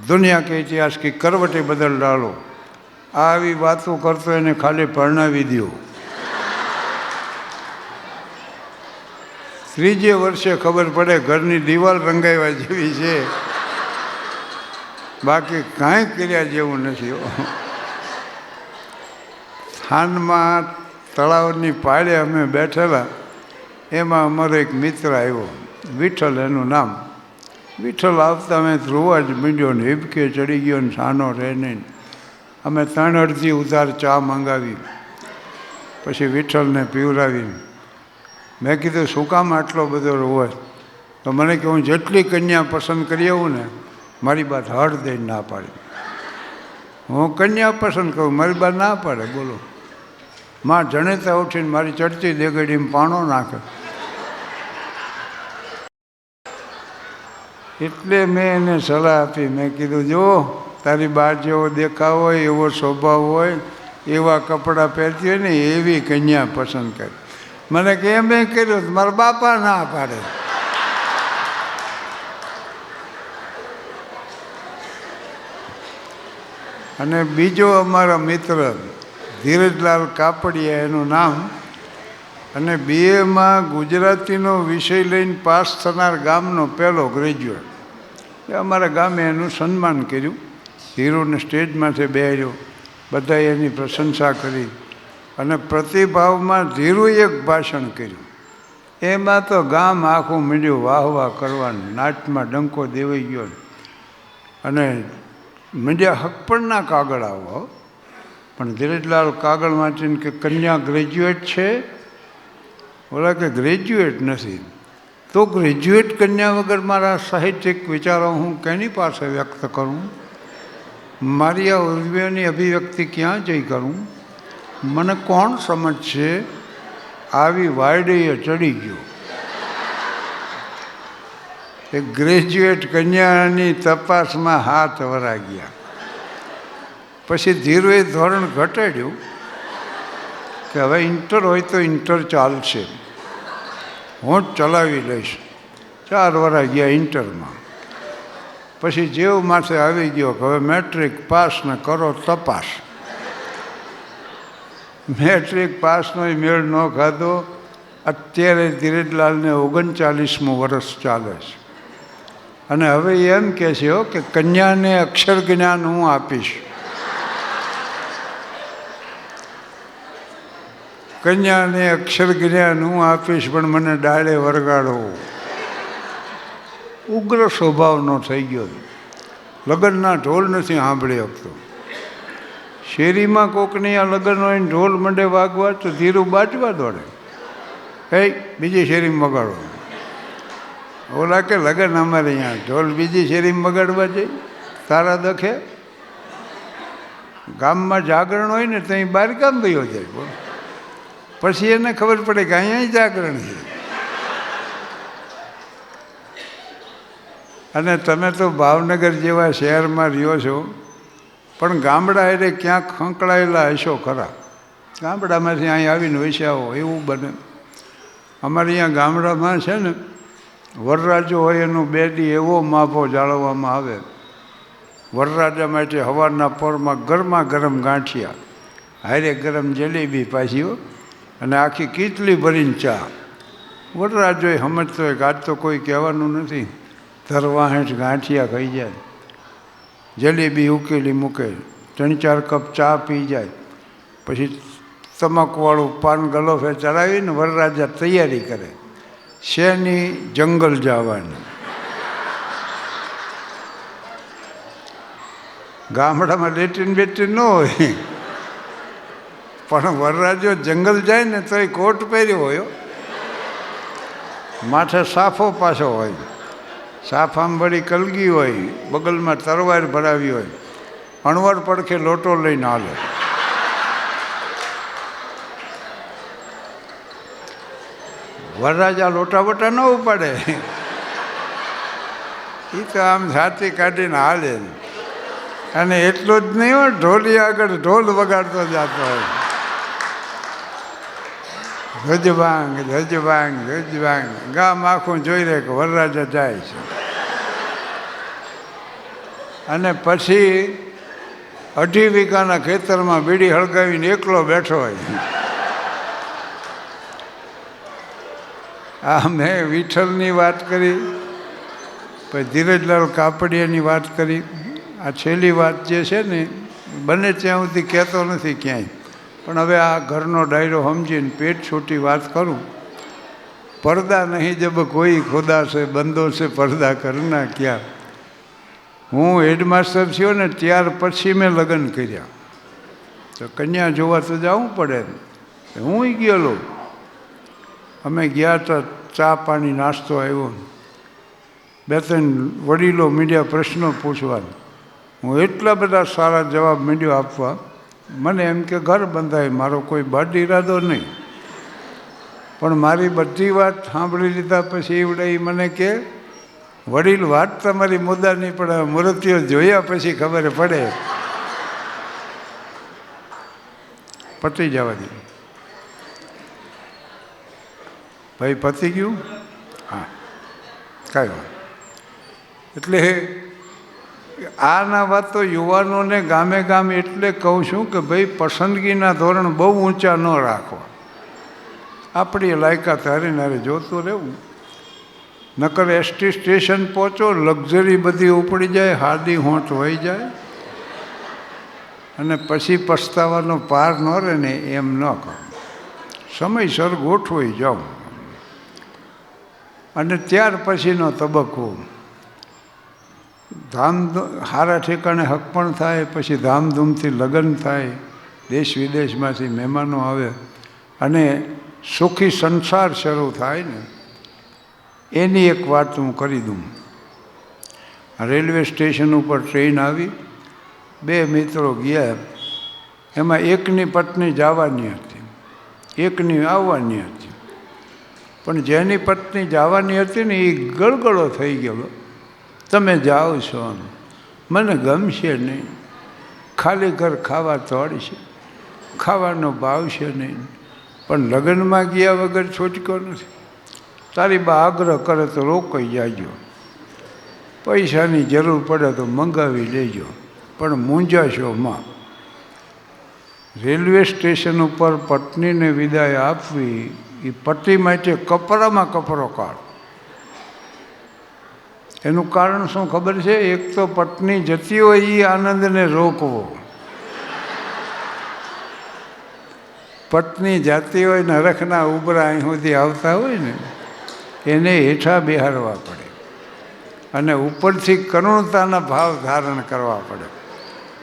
દુનિયા કે ઇતિહાસ કી કરવટેं બદલ ડાલો, આવી વાતો કરતો એને ખાલી પરણાવી દો. ત્રીજે વર્ષે ખબર પડે ઘરની દિવાલ રંગાવ્યા જેવી છે, બાકી કાંઈ કર્યા જેવું નથી. થાનમાં તળાવની પાળે અમે બેઠેલા, એમાં અમારો એક મિત્ર આવ્યો, વિઠ્ઠલ એનું નામ. વિઠ્ઠલ આવતા મેં રોવા જ મીંડ્યો ને હિબકે ચડી ગયો ને સાનો રહે નહીં. અમે 3 અડધી ઉધાર ચા મંગાવી, પછી વિઠ્ઠલને પીવડાવી. મેં કીધું શું કામ આટલો બધો રોવે? તો મને કે હું જેટલી કન્યા પસંદ કરી આવું ને મારી બાદ હળ દઈને ના પાડે. હું કન્યા પસંદ કરું, મારી બાદ ના પાડે. બોલો, માં જણેતા ઉઠીને મારી ચડતી દેગડીમાં પાણો નાખે. એટલે મેં એને સલાહ આપી. મેં કીધું જો તારી બા જેવો દેખાવ હોય, એવો સ્વભાવ હોય, એવા કપડાં પહેરતી હોય ને એવી કન્યા પસંદ કરી. મને કે એમ કર્યું, મારા બાપા ના પાડે. અને બીજો અમારા મિત્ર ધીરજલાલ કાપડિયા એનું નામ, અને BAમાં ગુજરાતીનો વિષય લઈને પાસ થનાર ગામનો પહેલો ગ્રેજ્યુએટ. અમારા ગામે એનું સન્માન કર્યું. હીરોને સ્ટેજમાંથી બેહાર્યો, બધાએ એની પ્રશંસા કરી. અને પ્રતિભાવમાં ધીરુએ એક ભાષણ કર્યું, એમાં તો ગામ આખું મીંડ્યું વાહ વાહ કરવાનું, નાચમાં ડંકો દેવાઈ ગયો. અને મીંડ્યા હકપણના કાગળ આવો, પણ ધીરજલાલ કાગળ વાંચીને કે કન્યા ગ્રેજ્યુએટ છે? બોલા કે ગ્રેજ્યુએટ નથી. તો ગ્રેજ્યુએટ કન્યા વગર મારા સાહિત્યિક વિચારો હું કેની પાસે વ્યક્ત કરું? મારી આ ઉર્મિઓની અભિવ્યક્તિ ક્યાં જઈ કરું? મને કોણ સમજશે? આવી વાયડીએ ચડી ગયો. એ ગ્રેજ્યુએટ કન્યાની તપાસમાં હાથ વરા ગયા. પછી ધીરુએ ધોરણ ઘટાડ્યું કે હવે ઇન્ટર હોય તો ઇન્ટર ચાલશે, હું જ ચલાવી લઈશ. 4 વરા ગયા ઇન્ટરમાં. પછી જેવું માથે આવી ગયો કે હવે મેટ્રિક પાસ ને કરો તપાસ. મેટ્રિક પાસનો મેળ ન ખાધો. અત્યારે ધીરજલાલને 39મું વર્ષ ચાલે છે. અને હવે એમ કહે છે કે કન્યાને અક્ષર જ્ઞાન હું આપીશ. કન્યાને અક્ષર જ્ઞાન હું આપીશ, પણ મને ડાળે વરગાડો. ઉગ્ર સ્વભાવનો થઈ ગયો. લગ્નના ઢોલ નથી સાંભળી શકતો. શેરીમાં કોકની આ લગ્ન હોય ને ઢોલ મંડે વાગવા તો ધીરું બાજવા દોડે. બીજી શેરીમાં વગાડો. ઓલા કે લગ્ન અમારે અહીંયા, ઢોલ બીજી શેરીમાં વગાડવા જઈ તારા દખે. ગામમાં જાગરણ હોય ને ત્યાં બહાર ગામ ગયો જાય. બોલો, પછી એને ખબર પડે કે અહીંયા જાગરણ છે. અને તમે તો ભાવનગર જેવા શહેરમાં રહ્યો છો, પણ ગામડા એટલે ક્યાંક ખંકળાયેલા હશો ખરા. ગામડામાંથી અહીં આવીને વસ્યા હો એવું બને. અમારે અહીંયા ગામડામાં છે ને વરરાજો હોય એનો બેડી એવો માફો જાળવવામાં આવે. વરરાજા માટે સવારના પોરમાં ગરમા ગરમ ગાંઠિયા, હારે ગરમ જલેબી પાછી, અને આખી કીટલી ભરીને ચા. વરરાજોએ સમજતો હોય કે આજ તો કોઈ કહેવાનું નથી, ધરવાહેઠ ગાંઠિયા ખાઈ જાય, જલેબી ઉકેલી મૂકે, 3-4 કપ ચા પી જાય, પછી તમાકુવાળું પાન ગલોફે ચડાવીને વરરાજા તૈયારી કરે શેની જંગલ જવાની. ગામડામાં લેટ્રિન બેટ્રિન ન હોય, પણ વરરાજો જંગલ જાય ને તો એ કોટ પહેર્યો હોય, માથે સાફો પાછો હોય, સાફામાં વળી કલગી હોય, બગલમાં તરવાર ભરાવી હોય, અણવર પડખે લોટો લઈને હાલે. વરરાજા લોટા બોટા ન ઉપાડે, એ તો આમ છાતી કાઢીને હાલે. અને એટલું જ નહીં હોય, ઢોલી આગળ ઢોલ વગાડતો જતો હોય, ધ્વજભાંગ ધ્વજભાંગ ધ્વજભાંગ. ગામ આખું જોઈ રહે કે વરરાજા જાય છે. અને પછી 2.5 વીઘાના ખેતરમાં બીડી હળગાવીને એકલો બેઠો હોય. આ મેં વિઠ્ઠલની વાત કરી, પછી ધીરજલાલ કાપડિયાની વાત કરી. આ છેલ્લી વાત જે છે ને, બને ત્યાં સુધી કહેતો નથી ક્યાંય, પણ હવે આ ઘરનો ડાયરો સમજીને પેટ છૂટી વાત કરું. પડદા નહીં જબ કોઈ ખુદા છે, બંદો છે પડદા કરના ક્યાં. હું હેડમાસ્ટર થયો ને ત્યાર પછી મેં લગ્ન કર્યા, તો કન્યા જોવા તો જવું પડે. હું ગયેલો, અમે ગયા તો ચા પાણી નાસ્તો આવ્યો, 2-3 વડીલો મીડિયા પ્રશ્નો પૂછવા. હું એટલા બધા સારા જવાબ માંડ્યો આપવા. મને એમ કે ઘર બંધાય, મારો કોઈ બદ ઈરાદો નહીં. પણ મારી બધી વાત સાંભળી લીધા પછી એવડે મને કે વડીલ વાત તમારી મુદ્દા નહીં, પણ મૂર્તિઓ જોયા પછી ખબર પડે. પતી જવા દે ભાઈ, પતી ગયું. હા, કાંઈ વાત. એટલે આના વાત તો યુવાનોને ગામે ગામ એટલે કહું છું કે ભાઈ પસંદગીના ધોરણ બહુ ઊંચા ન રાખવા. આપણી લાયકાત હારીને હારે જોતું રહેવું. નકર એસટી સ્ટેશન પહોંચો, લક્ઝરી બધી ઉપડી જાય, હાદી હોંઠ વહી જાય, અને પછી પસ્તાવાનો પાર ન રહે ને એમ ન કરો. સમયસર ગોઠવાઈ જાઓ. અને ત્યાર પછીનો તબક્કો, સારા ઠેકાણે હક પણ થાય, પછી ધામધૂમથી લગ્ન થાય, દેશ વિદેશમાંથી મહેમાનો આવે, અને સુખી સંસાર શરૂ થાય ને. એની એક વાત હું કરી દઉં. રેલવે સ્ટેશન ઉપર ટ્રેન આવી, 2 મિત્રો ગયા. એમાં એકની પત્ની જવાની હતી, એકની આવવાની હતી. પણ જેની પત્ની જવાની હતી ને એ ગળગળો થઈ ગયો, તમે જાઓ છો, મને ગમશે નહીં, ખાલી ઘર ખાવા તોડશે, ખાવાનો ભાવશે નહીં, પણ લગ્નમાં ગયા વગર છૂટકો નથી. તારી બા આગ્રહ કરે તો રોકાઈ જાજો, પૈસાની જરૂર પડે તો મંગાવી લેજો, પણ મૂંઝાશો માં. રેલવે સ્ટેશન ઉપર પત્નીને વિદાય આપવી એ પતિ માટે કપરામાં કપરો કાળ. એનું કારણ શું ખબર છે? એક તો પત્ની જતી હોય એ આનંદને રોકવો, પત્ની જાતી હોય ને હરખના ઉભરા અહીં સુધી આવતા હોય ને એને હેઠા બેહારવા પડે, અને ઉપરથી કરુણતાના ભાવ ધારણ કરવા પડે.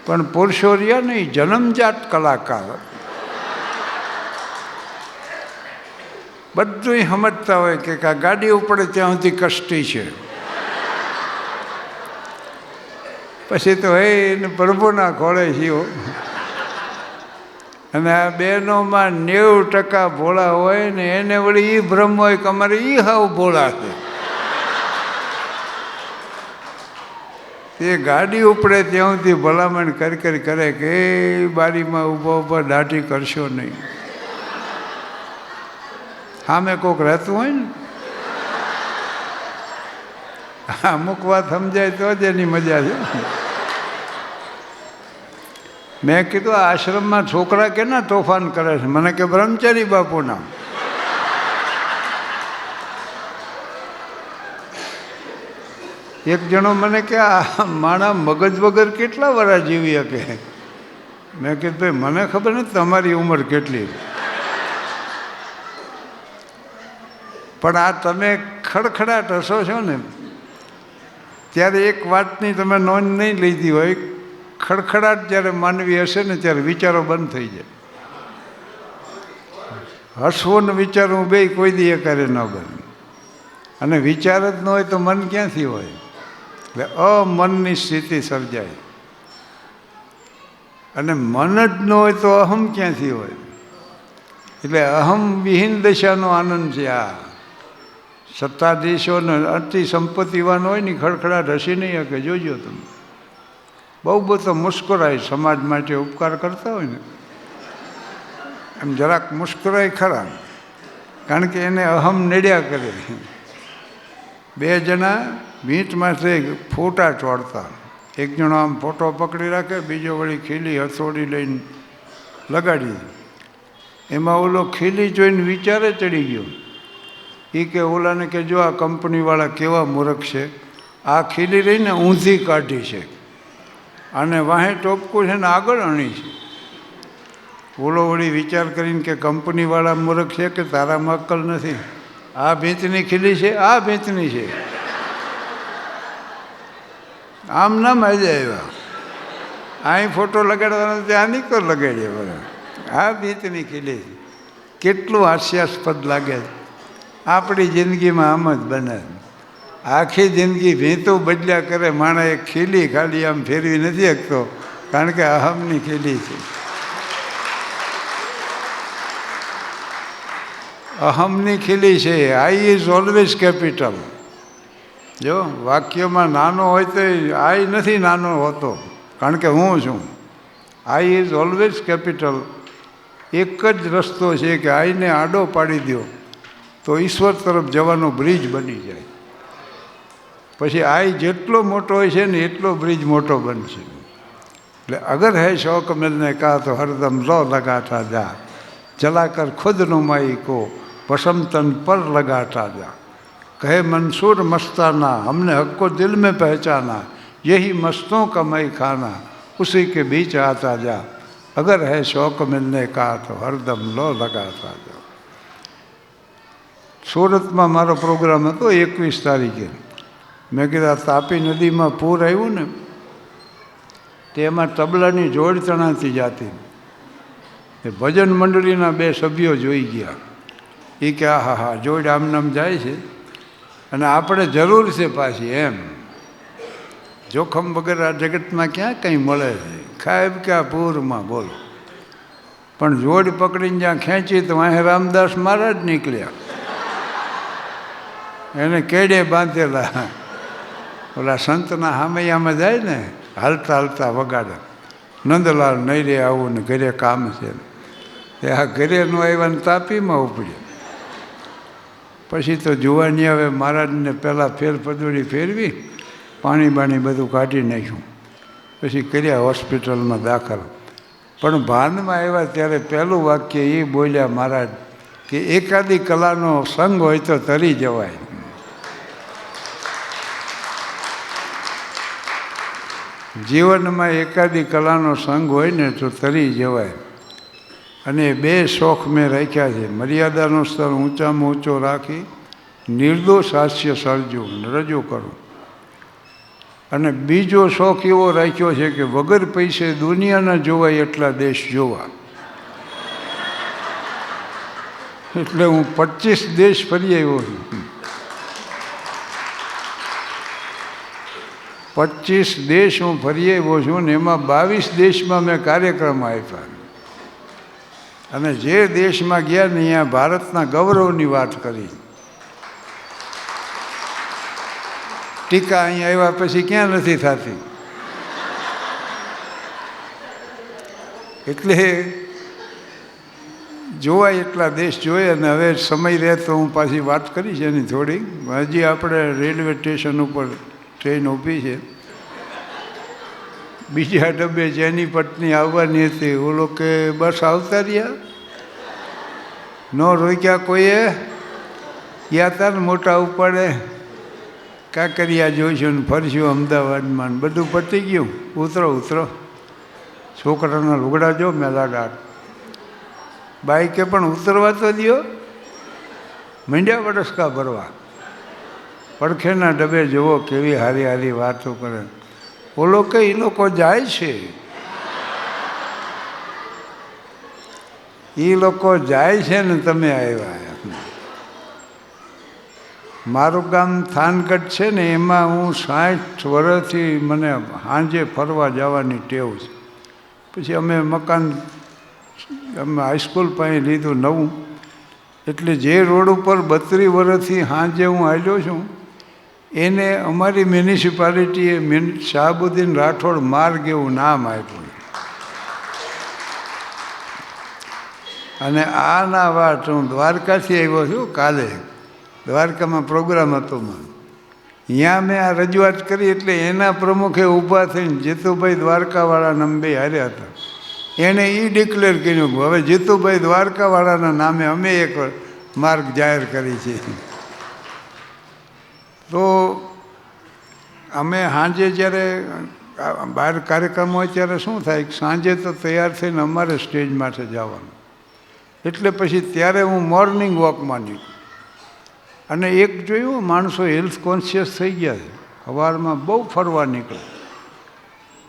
પણ પુરુષો રહ્યા નહીં, જન્મજાત કલાકાર, બધું સમજતા હોય કે આ ગાડી ઉપડે ત્યાં સુધી કષ્ટી છે. પછી તો એને પ્રભુના ખોળે છીએ. અને આ બહેનોમાં 90% ભોળા હોય ને એને વળી એ ભ્રમ હોય કે અમારે એ હાવ ભોળા છે. તે ગાડી ઉપડે ત્યાં સુધી ભલામણ કરી કરે કે બારીમાં ઊભા ઊભા દાઢી કરશો નહીં, સામે કોક રહેતું હોય ને, અમુક વાત સમજાય તો જ એની મજા છે. મેં કીધું આ આશ્રમમાં છોકરા કેના તોફાન કરે છે? મને કે બ્રહ્મચારી બાપુના. એક જણો મને કે આ માણા મગજ વગર કેટલા વર્ષ જીવી શકે? મેં કીધું ભાઈ મને ખબર નથી તમારી ઉંમર કેટલી, પણ આ તમે ખડખડાટ હસો છો ને ત્યારે એક વાતની તમે નોંધ નહીં લીધી હોય, ખડખડાટ જ્યારે માનવી હશે ને ત્યારે વિચારો બંધ થઈ જાય. હસવું ને વિચારવું બે કોઈ દી એકારે ન બને, અને વિચાર જ ન હોય તો મન ક્યાંથી હોય? એટલે અમનની સ્થિતિ સર્જાય, અને મન જ ન હોય તો અહમ ક્યાંથી હોય? એટલે અહમ વિહીન દશાનો આનંદ છે આ. સત્તાધીશો ને અતિ સંપત્તિવાન હોય ને ખડખડાટ હસી નહીં શકે. જોજો તમે, બહુ બધો મુસ્કરાય સમાજ માટે ઉપકાર કરતા હોય ને એમ જરાક મુસ્કરાય ખરા, કારણ કે એને અહમ નડ્યા કરે. બે જણા વીંટમાંથી ફોટા ચોડતા, એક જણો આમ ફોટો પકડી રાખે, બીજો વળી ખીલી હથોડી લઈને લગાડી. એમાં ઓલો ખીલી જોઈને વિચારે ચડી ગયો. એ કે ઓલાને કે જો આ કંપનીવાળા કેવા મૂર્ખ છે, આ ખીલી રહીને ઊંધી કાઢી છે, અને વાહે ટોપકું છે ને આગળ અણી છે. ઓલો વળી વિચાર કરીને કે કંપનીવાળા મૂર્ખ છે કે તારામાં અક્કલ નથી? આ ભીંતની ખીલી છે, આ ભીંતની છે. આમ ના મજા આવ્યા. અહીં ફોટો લગાડવાનો ત્યાં નીકળ લગાડીએ બધા. આ ભીંતની ખીલી કેટલું હાસ્યાસ્પદ લાગે. આપણી જિંદગીમાં આમ જ બને. આખી જિંદગી ભીંતું બદલ્યા કરે, માણસ એક ખીલી ખાલી આમ ફેરવી નથી શકતો, કારણ કે અહમની ખીલી છે. અહમની ખીલી છે. આઈ ઇઝ ઓલવેઝ કેપિટલ. જો વાક્યમાં નાનો હોય તો આઈ નથી નાનો હોતો, કારણ કે હું છું. આઈ ઇઝ ઓલવેઝ કેપિટલ. એક જ રસ્તો છે કે આઈને આડો પાડી દો તો ઈશ્વર તરફ જવાનો બ્રિજ બની જાય. પછી આઈ જેટલો મોટો હોય છે ને એટલો બ્રિજ મોટો બનશે. એટલે અગર હૈ શौक मिलने का तो हरदम लो लगाता जा, चलाकर खुद नुमाई को वसम तन पर लगाता जा. कहे मंसूर मस्ताना हमने हक को दिल में पहचाना, यही मस्तों का मई खाना उसी के बीच आता जा. अगर है शौक मिलने का तो हरदम लो लगाता जा. સુરતમાં મારો પ્રોગ્રામ હતો 21 તારીખે. મેં કીધા તાપી નદીમાં પૂર આવ્યું ને તેમાં તબલાની જોડ તણાતી જાતી. એ ભજન મંડળીના 2 સભ્યો જોઈ ગયા. એ કે હા હા જોડ આમનામ જાય છે અને આપણે જરૂર છે પાછી એમ. જોખમ વગર આ જગતમાં ક્યાં કંઈ મળે છે? ખાયબ કે આ પૂરમાં બોલો. પણ જોડ પકડીને જ્યાં ખેંચી તો અહીં રામદાસ મહારાજ નીકળ્યા. એને કેડે બાંધેલા. ઓલા સંતના હામૈયામાં જાય ને હાલતા હાલતા વગાડે, નંદલાલ નહીં રે આવું ને ઘરે કામ છે. એ આ ઘરે નો આવ્યા ને તાપીમાં ઉપડ્યા. પછી તો જોવાની હવે મહારાજને પહેલાં ફેરફદોડી ફેરવી, પાણી બાણી બધું કાઢી નાખ્યું. પછી કર્યા હોસ્પિટલમાં દાખલ. પણ ભાનમાં આવ્યા ત્યારે પહેલું વાક્ય એ બોલ્યા મહારાજ કે એકાદી કલાનો સંગ હોય તો તરી જવાય. જીવનમાં એકાદી કલાનો સંગ હોય ને તો તરી જવાય. અને 2 શોખ મેં રાખ્યા છે. મર્યાદાનો સ્તર ઊંચામાં ઊંચો રાખી નિર્દોષ હાસ્ય સર્જવું રજૂ કરું. અને બીજો શોખ એવો રાખ્યો છે કે વગર પૈસે દુનિયાના જોવાય એટલા દેશ જોવા. એટલે હું 25 દેશ ફરી આવ્યો છું. 25 દેશ હું ફરી આવ્યો છું ને એમાં 22 દેશમાં મેં કાર્યક્રમ આપ્યા. અને જે દેશમાં ગયા ને અહીંયા ભારતના ગૌરવની વાત કરી. ટીકા અહીંયા આવ્યા પછી ક્યાં નથી થતી. એટલે જોવાય એટલા દેશ જોઈએ. અને હવે સમય રહે તો હું પાછી વાત કરીશ એની થોડી. હજી આપણે રેલવે સ્ટેશન ઉપર ટ્રેન ઊભી છે. બીજા ડબ્બે જેની પત્ની આવવાની હતી ઓલો કે બસ આવતા રહ્યા, ન રોક્યા કોઈએ, ગયા હતા ને મોટા ઉપાડે કાંકરિયા જોઈશું ને ફરશું અમદાવાદમાં ને બધું પતી ગયું. ઉતરો ઉતરો, છોકરાના લુગડા જો મેલાડાટ, બાઈકે પણ ઉતરવા તો દો. મીંડ્યા વડસકા ભરવા, પડખેના ડબ્બે જુઓ કેવી હારી હારી વાતો કરે. ઓલો કે એ લોકો જાય છે, એ લોકો જાય છે ને તમે આવ્યા. મારું ગામ થાનગઢ છે ને, એમાં હું 60 વર્ષથી મને સાંજે ફરવા જવાની ટેવ છે. પછી અમે મકાન અમે હાઈસ્કૂલ પાસે લીધું નવું, એટલે જે રોડ ઉપર 32 વર્ષથી સાંજે હું હાલ્યો છું એને અમારી મ્યુનિસિપાલિટીએ શાહબુદ્દીન રાઠોડ માર્ગ એવું નામ આપ્યું. અને આ ના વાત હું દ્વારકાથી આવ્યો છું. કાલે દ્વારકામાં પ્રોગ્રામ હતો મારો, ત્યાં મેં આ રજૂઆત કરી એટલે એના પ્રમુખે ઊભા થઈને જીતુભાઈ દ્વારકાવાળાને અમે બે હાર્યા હતા, એણે એ ડિક્લેર કર્યું કે હવે જીતુભાઈ દ્વારકાવાળાના નામે અમે એક માર્ગ જાહેર કરી છે. તો અમે સાંજે જ્યારે બહાર કાર્યક્રમ હોય ત્યારે શું થાય કે સાંજે તો તૈયાર થઈને અમારે સ્ટેજ માટે જવાનું, એટલે પછી ત્યારે હું મોર્નિંગ વોકમાં નીકળું. અને એક જોયું માણસો હેલ્થ કોન્શિયસ થઈ ગયા છે, સવારમાં બહુ ફરવા નીકળે,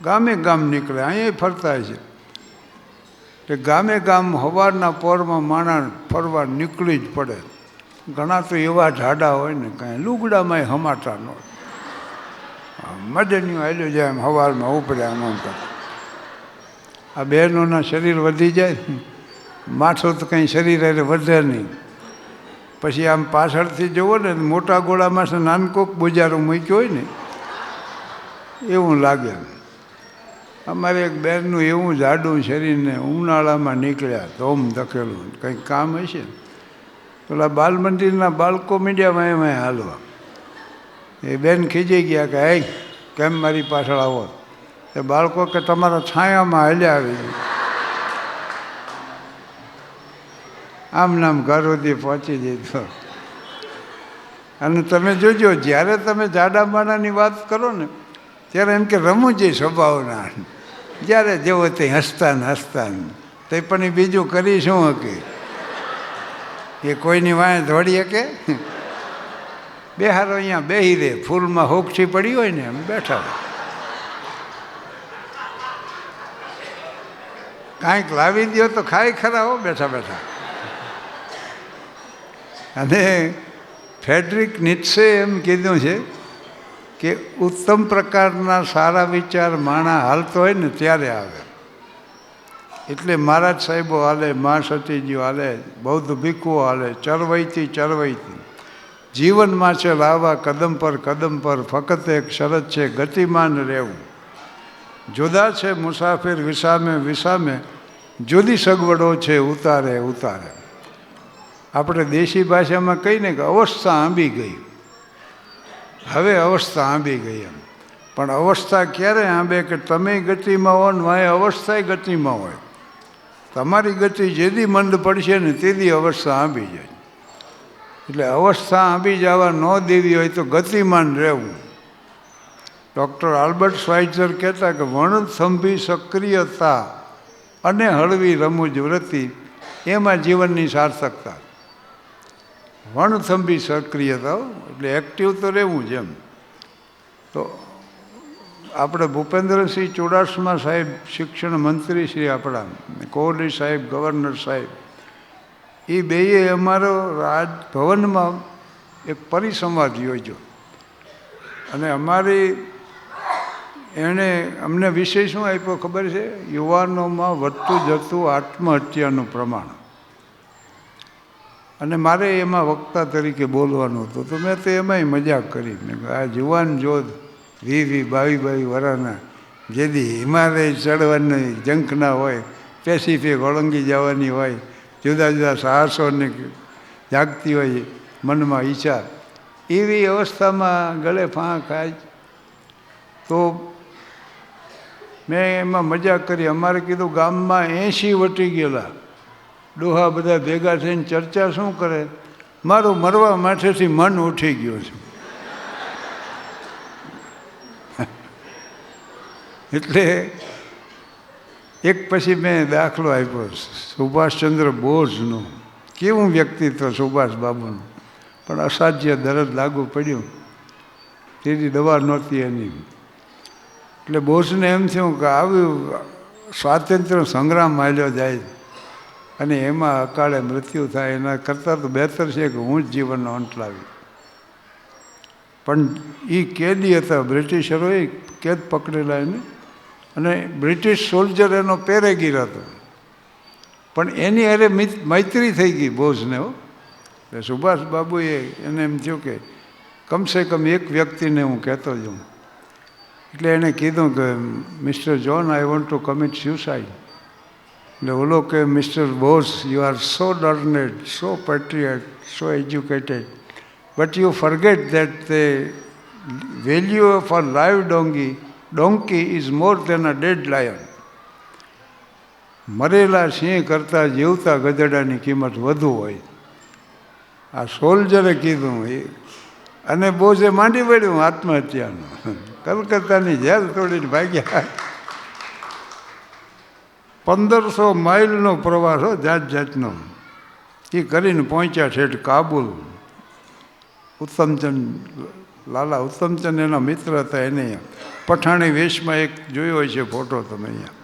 ગામે ગામ નીકળે, અહીંયા ફરતા છે. એટલે ગામે ગામ સવારના પોરમાં માણસ ફરવા નીકળી જ પડે. ઘણા તો એવા જાડા હોય ને કાંઈ લુગડામાં હમાતા ન હોય, મદનિયું હાલ્યો જાય એમ સવારમાં ઉપડ્યા આમ કરતા. આ બહેનોના શરીર વધી જાય, માથું તો કંઈ શરીર એટલે વધે નહીં. પછી આમ પાછળથી જુઓ ને મોટા ગોળામાં નાનકોક બુજારો મૂક્યો હોય ને એવું લાગે. અમારે એક બહેનનું એવું જાડું શરીરને ઉનાળામાં નીકળ્યા ધોમ ધકેલું, કંઈક કામ હશે. પેલા બાલ મંદિરના બાળકો મીડિયામાં એમાં હાલવા, એ બેન ખીજી ગયા કે હે કેમ મારી પાછળ આવો. એ બાળકો કે તમારા છાયામાં હાલ્યા આવી, આમ નામ ઘર સુધી પહોંચી જઈતો. અને તમે જોજો જ્યારે તમે જાડા માણાની વાત કરો ને ત્યારે એમ કે રમૂજી સ્વભાવના, જ્યારે જેવો તે હસતા ને હસતા ને તે પણ એ બીજું કરી શું શકે, એ કોઈની વાંહે દોડી શકે. બેહારો અહીંયા બેહી રહે, ફૂલમાં હોકછી પડી હોય ને એમ બેઠા હોય. કાંઈક લાવી દો તો ખાઈ ખરા હો બેઠા બેઠા. અને ફ્રેડરિક નીત્સે એમ કીધું છે કે ઉત્તમ પ્રકારના સારા વિચાર માણા હાલતો હોય ને ત્યારે આવે. એટલે મહારાજ સાહેબો હાલે, મા સતીજીઓ હાલે, બૌદ્ધ ભીખુઓ હાલે, ચરવૈથી ચરવૈથી જીવનમાં છે લાવવા કદમ પર ફક્ત એક શરત છે ગતિમાન રહેવું. જુદા છે મુસાફિર વિસામે વિસામે, જુદી સગવડો છે ઉતારે ઉતારે. આપણે દેશી ભાષામાં કહીને કે અવસ્થા આંબી ગઈ, હવે અવસ્થા આંબી ગઈ એમ. પણ અવસ્થા ક્યારે આંબે કે તમે ગતિમાં હો ને વાંહે અવસ્થાએ ગતિમાં હોય. તમારી ગતિ જેદી મંદ પડશે ને તેદી અવસ્થા આંબી જાય. એટલે અવસ્થા આંબી જવા ન દેવી હોય તો ગતિમાન રહેવું. ડૉક્ટર આલ્બર્ટ શ્વાઇત્ઝર કહેતા કે વણથંભી સક્રિયતા અને હળવી રમૂજ વૃત્તિ એમાં જીવનની સાર્થકતા. વણથંભી સક્રિયતા એટલે એક્ટિવ તો રહેવું જ એમ. તો આપણે ભૂપેન્દ્રસિંહ ચુડાસમા સાહેબ શિક્ષણ મંત્રી શ્રી આપણા, કોહલી સાહેબ ગવર્નર સાહેબ, એ બેએ અમારો રાજભવનમાં એક પરિસંવાદ યોજ્યો. અને અમારી એણે અમને વિષય શું આપ્યો ખબર છે? યુવાનોમાં વધતું જતું આત્મહત્યાનું પ્રમાણ. અને મારે એમાં વક્તા તરીકે બોલવાનું હતું, તો મેં તો એમાંય મજાક કરી. મેં આ જુવાન જોધ 22 વર્ષના જેથી હિમાલય ચડવાની જંખ ના હોય, પેસિફિક ઓળંગી જવાની હોય, જુદા જુદા સાહસોની જાગતી હોય મનમાં ઈચ્છા, એવી અવસ્થામાં ગળે ફાં ખાય. તો મેં એમાં મજાક કરી. અમારે કીધું ગામમાં 80 વટી ગયેલા ડોહા બધા ભેગા થઈને ચર્ચા શું કરે, મારું મરવા માથેથી મન ઉઠી ગયું છે. એટલે એક પછી મેં દાખલો આપ્યો સુભાષચંદ્ર બોઝનો. કેવું વ્યક્તિત્વ સુભાષ બાબુનું, પણ અસાધ્ય દરદ લાગુ પડ્યું, તેની દવા નહોતી એની. એટલે બોઝને એમ થયું કે આવ્યું સ્વાતંત્ર્ય સંગ્રામ હાલ્યો જાય અને એમાં અકાળે મૃત્યુ થાય, એના કરતાં તો બહેતર છે કે હું જ જીવનનો અંત લાવી. પણ એ કેદી હતા, બ્રિટિશરોએ કેદ પકડેલા એને, અને બ્રિટિશ સોલ્જર એનો પેરેગીર હતો. પણ એની અરે મૈત્રી થઈ ગઈ બોઝને. એટલે સુભાષ બાબુએ એને એમ થયું કે કમસે કમ એક વ્યક્તિને હું કહેતો જાઉં. એટલે એણે કીધું કે mister John, I want to commit suicide. એટલે ઓલો કે mister Bose, you are so learned, so patriot, so educated, but you forget that the value of a live donkey is more than a dead lion. મરેલા સિંહ કરતાં જીવતા ગધેડાની કિંમત વધુ હોય. આ સોલ્જરે કીધું એ, અને બોઝે માંડી પડ્યું આત્મહત્યાનું. કલકત્તાની જેલ તોડીને ભાગ્યા. 1500 માઇલનો પ્રવાસ હો, જાત જાતનો. એ કરીને પહોંચ્યા ઠેઠ કાબુલ. ઉત્તમચંદ, લાલા ઉત્તમચંદ એના મિત્ર હતા. એને પઠાણી વેશમાં એક જોયો હોય છે ફોટો તમે અહીંયા.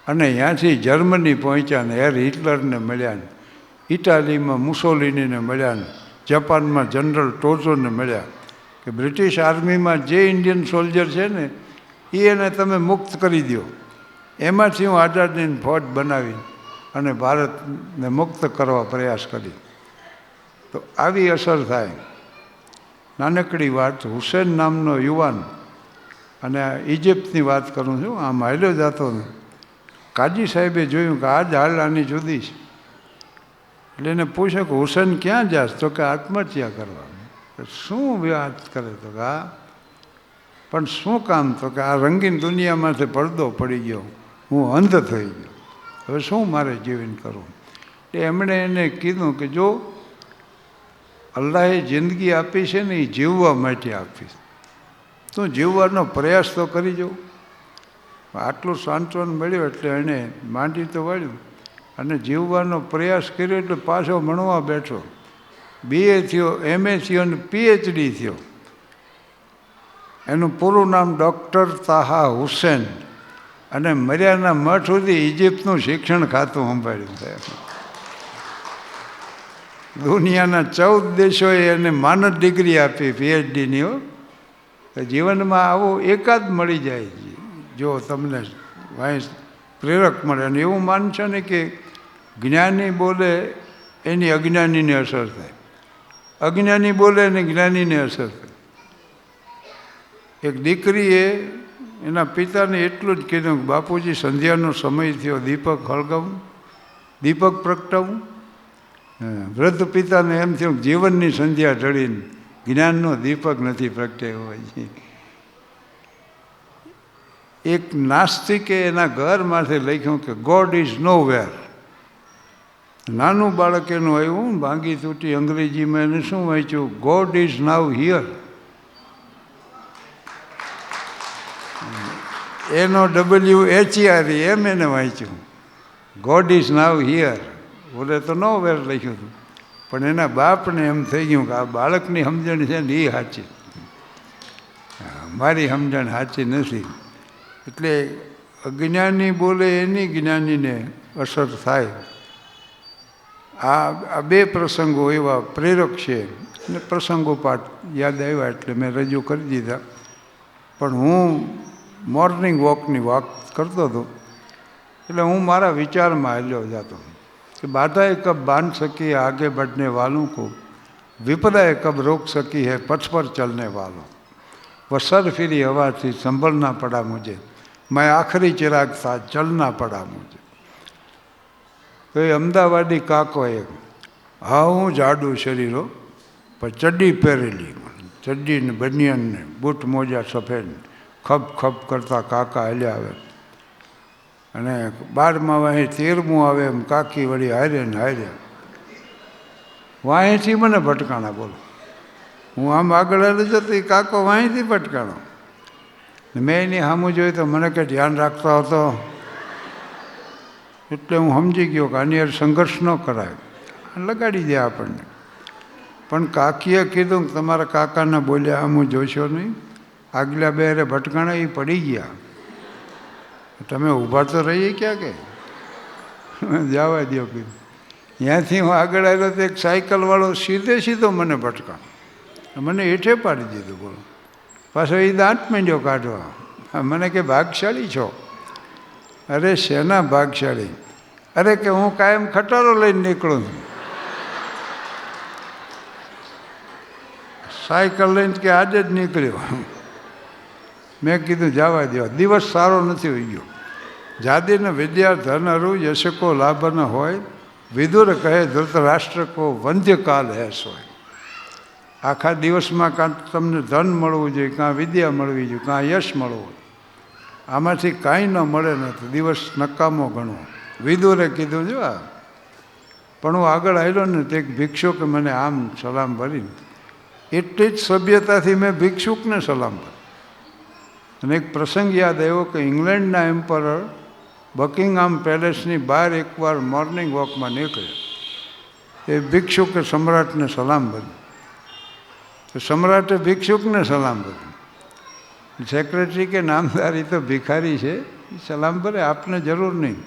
અને ત્યાંથી જર્મની પહોંચ્યા ને હેર હિટલરને મળ્યા ને, ઇટાલીમાં મુસોલિનીને મળ્યા ને, જાપાનમાં જનરલ ટોઝોને મળ્યા કે બ્રિટિશ આર્મીમાં જે ઇન્ડિયન સોલ્જર છે ને એ એને તમે મુક્ત કરી દો. એમાંથી હું આઝાદીની ફોજ બનાવી અને ભારતને મુક્ત કરવા પ્રયાસ કરી. તો આવી અસર થાય. નાનકડી વાત, હુસેન નામનો યુવાન, અને ઇજિપ્તની વાત કરું છું, આમ હાલ્યો જતો ને, કાજી સાહેબે જોયું કે આ જ હાલ આની જુદી છે. એટલે એને પૂછ્યું કે હુસેન ક્યાં જાશ? તો કે આત્મહત્યા કરવા. શું વાત કરે? તો કે હા, પણ શું કામ? તો કે આ રંગીન દુનિયામાંથી પડદો પડી ગયો, હું અંધ થઈ ગયો, હવે શું મારે જીવન કરવું? એટલે એમણે એને કીધું કે જો અલ્લાહે જિંદગી આપી છે ને એ જીવવા માટે આપી, તું જીવવાનો પ્રયાસ તો કરી જાઉં. આટલું સાંત્વન મળ્યું એટલે એણે માંડી તો વાળ્યું અને જીવવાનો પ્રયાસ કર્યો. એટલે પાછો ભણવા બેઠો, BA થયો, MA થયો અને PhD થયો. એનું પૂરું નામ ડૉક્ટર તાહા હુસેન, અને મર્યાના મઠ સુધી ઇજિપ્તનું શિક્ષણ ખાતું સંભાળ્યું છે. દુનિયાના 14 દેશોએ એને માનદ ડિગ્રી આપી PhDની. હો, જીવનમાં આવું એકાદ મળી જાય જો તમને વાંસ પ્રેરક મળે. અને એવું માનશો ને કે જ્ઞાની બોલે એની અજ્ઞાનીને અસર થાય, અજ્ઞાની બોલે એને જ્ઞાનીને અસર થાય. એક દીકરીએ એના પિતાને એટલું જ કીધું કે બાપુજી સંધ્યાનો સમય થયો, દીપક હળગાવું, દીપક પ્રગટાવું. વૃદ્ધ પિતાને એમ થયું જીવનની સંધ્યા ઢળીને જ્ઞાનનો દીપક નથી પ્રગટ્યો હોય. એક નાસ્તિકે એના ઘરમાંથી લખ્યું કે ગોડ ઇઝ નો વેર. નાનું બાળક એનું આવ્યું ભાંગી તૂટી અંગ્રેજીમાં એને શું વાંચ્યું? God is now here. NOWHERE એમ એને વાંચ્યું. God is now here. બોલે તો નો વેર લખ્યું હતું, પણ એના બાપને એમ થઈ ગયું કે આ બાળકની સમજણ છે ને એ સાચી, મારી સમજણ સાચી નથી. એટલે અજ્ઞાની બોલે એની જ્ઞાનીને અસર થાય. આ બે પ્રસંગો એવા પ્રેરક છે, અને પ્રસંગો પાઠ યાદ આવ્યા એટલે મેં રજૂ કરી દીધા. પણ હું મોર્નિંગ વોકની વાત કરતો હતો એટલે હું મારા વિચારમાં હાલ્યો જતો कि बाधाएं कब बांध सकी है आगे बढ़ने वालों को, विपदाएं कब रोक सकी है पथ पर चलने वालों. वह सर फिरी हवा थी संभलना पड़ा मुझे, मैं आखिरी चिराग था चलना पड़ा मुझे. તો એ અમદાવાદી કાકો એક, હા હું જાડું શરીરો પણ ચડ્ડી પહેરેલી, ચડ્ડી ને બનિયાન ને બૂટ મોજા સફેદ, ખપ ખપ કરતા કાકા હાલ્યા આવે, અને 12માં વાહે 13મું આવે એમ કાકી વળી હારે ને હારે વાંહેથી મને ભટકાણા. બોલો, હું આમ આગળ હાલે જતો એ કાકો વાંહેથી ભટકાણો. મેં એની સામું જોયું તો મને કંઈ ધ્યાન રાખતો હતો, એટલે હું સમજી ગયો કે આની યાર સંઘર્ષ ન કરાય, લગાડી દે આપણને. પણ કાકીએ કીધું કે તમારા કાકાને બોલ્યા આમ જોશો નહીં, આગલા બે હારે ભટકાણા એ પડી ગયા, તમે ઊભા તો રહીએ ક્યાં કે જવા દો કીધું. ત્યાંથી હું આગળ આવ્યો તો એક સાયકલવાળો સીધો મને ભટકાણો, મને હેઠે પાડી દીધું. બોલો, પાછો એ દાંત માંડ્યો કાઢવા. મને કે ભાગશાળી છો. અરે શેના ભાગશાળી? અરે કે હું કાયમ ખટારો લઈને નીકળું છું. સાયકલ લઈને કે આજે જ નીકળ્યો. મેં કીધું જવા દો, દિવસ સારો નથી હોઈ ગયો. જાદીને વિદ્યા ધન અરુ યશકો લાભ ન હોય, વિદુર કહે ધૃતરાષ્ટ્ર કો વંધ્યકાલ હેસ હોય. આખા દિવસમાં કાં તમને ધન મળવું જોઈએ, કાં વિદ્યા મળવી જોઈએ, કાં યશ મળવું, આમાંથી કાંઈ ન મળે ને તો દિવસ નકામો ગણવો. વિદુરે કીધું જો આ. પણ હું આગળ આવ્યો ને તો એક ભિક્ષુકે મને આમ સલામ ભરીને, એટલી જ સભ્યતાથી મેં ભિક્ષુકને સલામ ભરી. અને એક પ્રસંગ યાદ આવ્યો કે ઇંગ્લેન્ડના એમ્પરર બકિંગહામ પેલેસની બહાર એકવાર મોર્નિંગ વોકમાં નીકળ્યા. એ ભિક્ષુકે સમ્રાટને સલામ ભરી, તો સમ્રાટે ભિક્ષુકને સલામ ભરી. સેક્રેટરી કે નામદારી તો ભિખારી છે, સલામ ભરે, આપને જરૂર નહીં.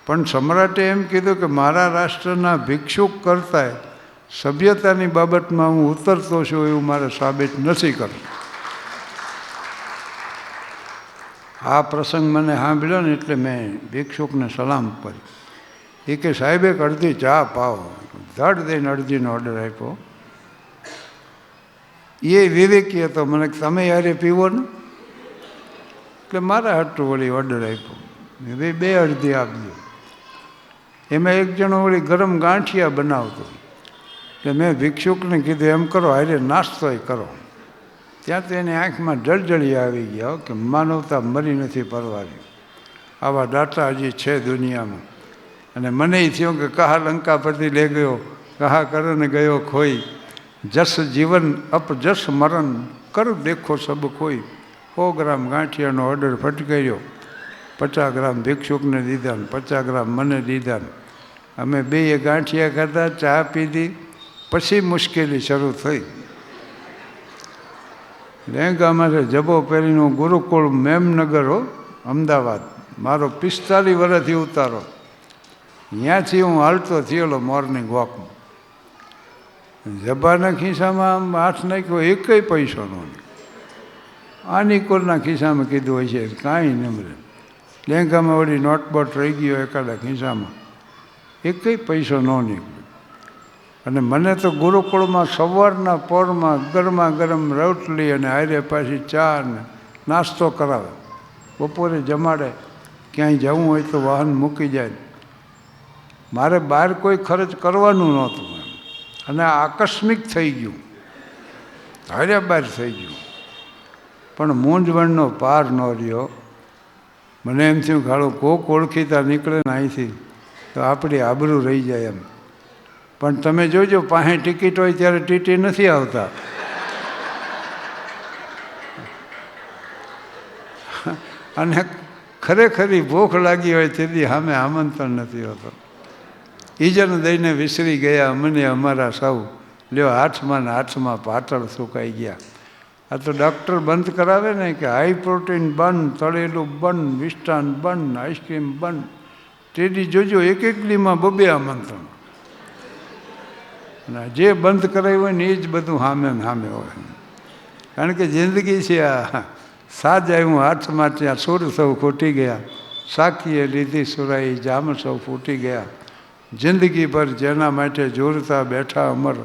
પણ સમ્રાટે એમ કીધું કે મારા રાષ્ટ્રના ભિક્ષુક કરતાં સભ્યતાની બાબતમાં હું ઉતરતો છું એવું મારે સાબિત નથી કરવું. આ પ્રસંગ મને સાંભળ્યો ને એટલે મેં ભિક્ષુકને સલામ કરી. એ કે સાહેબ એક અડધી ચા પાવો. ધડ દઈને અડધીનો ઓર્ડર આપ્યો. એ વિવેકી હતો, મને તમે યારે પીવો ને, એટલે મારા હાટું વળી ઓર્ડર આપ્યો. બે અડધી આપજો. એમાં એક જણો વળી ગરમ ગાંઠિયા બનાવતો, એટલે મેં ભિક્ષુકને કીધું એમ કરો હારે નાસ્તોય કરો. ત્યાં તો એની આંખમાં જળજળી આવી ગયા કે માનવતા મરી નથી પરવાની, આવા દાતા હજી છે દુનિયામાં. અને મને થયું કે કહા લંકા પરથી લે ગયો, કહા કરન ગયો ખોઈ, જસ જીવન અપ જસ મરણ કર દેખો સબ કોઈ. 100 ગ્રામ ગાંઠિયાનો ઓર્ડર ફટકાર્યો, 50 ગ્રામ ભિક્ષુકને દીધા ને 50 ગ્રામ મને દીધા. અમે બેએ ગાંઠિયા ખાધા, ચા પીધી, પછી મુશ્કેલી શરૂ થઈ. લહેંગામાં જબો પહેરીને ગુરુકુળ મેમનગર અમદાવાદ, મારો 45 વર્ષથી ઉતારો. ત્યાંથી હું હાલતો થયેલો મોર્નિંગ વોકમાં. જબાના ખિસ્સામાં આમ હાથ નાખ્યો, એકેય પૈસો ન. આની કોરના ખિસ્સામાં કીધું હોય છે કાંઈ ન મળે. લહેંગામાં વળી નોટબોટ રહી ગયો એકાદા ખિસ્સામાં, એકેય પૈસો ન નીકળ્યો. અને મને તો ગુરુકુળમાં સવારના પોરમાં ગરમા ગરમ રોટલી અને હારે પાછી ચા ને નાસ્તો કરાવે. બપોરે જમાડે, ક્યાંય જવું હોય તો વાહન મૂકી જાય. મારે બહાર કોઈ ખર્ચ કરવાનું નહોતું. અને આકસ્મિક થઈ ગયું, હારે બહાર થઈ ગયું. પણ મૂંઝવણનો પાર ન રહ્યો. મને એમ થયું ગાળો કોક ઓળખીતા નીકળે ને અહીંથી તો આપણી આબરૂ રહી જાય એમ. પણ તમે જોજો પાસે ટિકિટ હોય ત્યારે ટીટી નથી આવતા. અને ખરેખરી ભૂખ લાગી હોય તેથી સામે આમંત્રણ નથી હોતો. ઈજન દઈને વિસરી ગયા અમને અમારા સૌ, લ્યો હાથમાં ને હાથમાં પાતળ સુકાઈ ગયા. આ તો ડૉક્ટર બંધ કરાવે ને કે હાઈ પ્રોટીન બંધ, તળેલું બંધ, મિષ્ટાન બંધ, આઈસ્ક્રીમ બંધ. તેથી જોજો એક એકલીમાં 2 આમંત્રણ. અને જે બંધ કરાવ્યું હોય ને એ જ બધું સામે સામે હોય. કારણ કે જિંદગી છે આ. સાજ આવ્યું હાથમાં ત્યાં સુર સૌ ખૂટી ગયા, સાખીએ લીધી સુરાઈ જામ સૌ ફૂટી ગયા. જિંદગી પર જેના માટે જોરતા બેઠા અમર,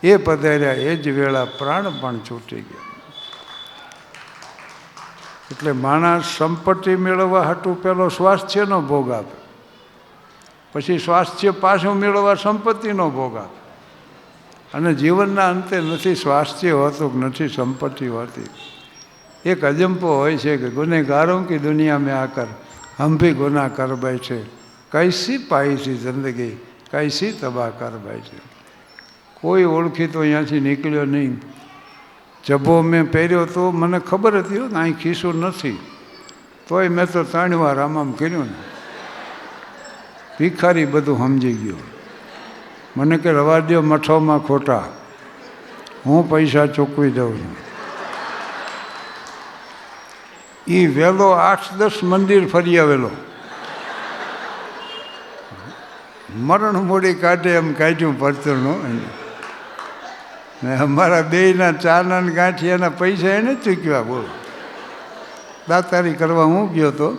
એ પધાર્યા એ જ વેળા પ્રાણ પણ છૂટી ગયા. એટલે માણસ સંપત્તિ મેળવવા હાટું પેલો સ્વાસ્થ્યનો ભોગ આપે. પછી સ્વાસ્થ્ય પાછું મેળવવા સંપત્તિનો ભોગ આપે. અને જીવનના અંતે નથી સ્વાસ્થ્ય હોતું કે નથી સંપત્તિ હોતી. એક અજંપો હોય છે કે ગુનેગારોं की दुनिया में आकर हम भी गुनाह कर बैठे, कैसी पाई थी જિંદગી, कैसी તબાહ કર बैठे. કોઈ ઓળખીતો અહીંયાથી નીકળ્યો નહીં. જબ્બો મેં પહેર્યો તો મને ખબર હતી કે અહીં ખિસ્સું નથી, તોય મેં તો 3 વાર આમ કર્યું ને. ભિખારી બધું સમજી ગયો. મને કે રવા દો મઠોમાં ખોટા, હું પૈસા ચૂકવી દઉં છું. એ વહેલો 8-10 મંદિર ફરી આવેલો. મરણ મોડી કાઢે એમ કાઢ્યું પરતરનું. ને અમારા બેયના ચાના ગાંઠિયાના પૈસા એને ચૂક્યા. બોલો, દાતારી કરવા હું ગયો તો,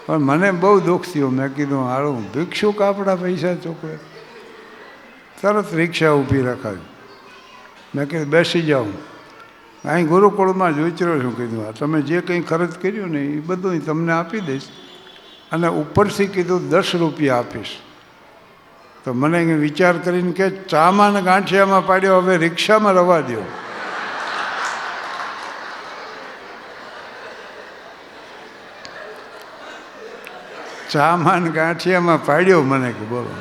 પણ મને બહુ દુઃખ થયું. મેં કીધું હારું ભિક્ષુક આપણા પૈસા ચૂકવે. તરત રિક્ષા ઊભી રખાવી. મેં કીધું બેસી જાઉં. અહીં ગુરુકુળમાં જ ઉતર્યો છું. કીધું આ તમે જે કંઈ ખર્ચ કર્યું ને એ બધું તમને આપી દઈશ, અને ઉપરથી કીધું 10 રૂપિયા આપીશ. તો મને વિચાર કરીને કે ચામાં ને ગાંઠિયામાં પાડ્યો, હવે રિક્ષામાં રવા દો. ચામાં ને ગાંઠિયામાં પાડ્યો મને કે બોલો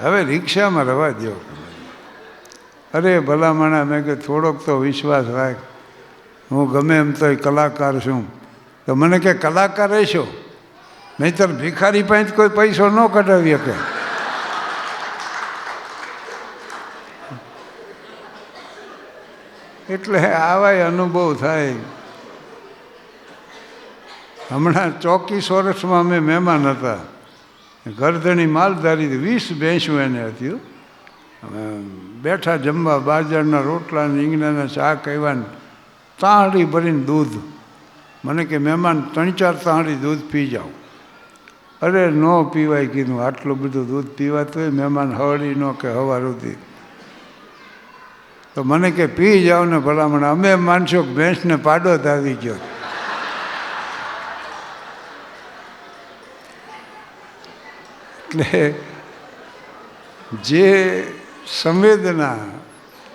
હવે રિક્ષામાં રવા દો. અરે ભલામણા, મેં કે થોડોક તો વિશ્વાસ રાખ, હું ગમે એમ તો કલાકાર છું. તો મને કે કલાકાર રહેશો, નહીંતર ભિખારી પાસે કોઈ પૈસો ન કઢાવી શકે. એટલે આવા અનુભવ થાય. હમણાં 24 વર્ષમાં અમે મહેમાન હતા. ગરધણી માલધારી 20 ભેંસું એને હતી. બેઠા જમવા, બાજરાના રોટલા ને રીંગણાના શાક આવ્યા ને તાંહડી ભરીને દૂધ. મને કે મહેમાન 3-4 તાંહડી દૂધ પી જાઓ. અરે ન પીવાય કીધું, આટલું બધું દૂધ પીવાતું હોય? મહેમાન હવડી ન કે હવાર સુધી. તો મને કે પી જાઓ ને ભલામણ. અમે માનશો કે ભેંસને પાડો જ આવી ગયો. એટલે જે સંવેદના,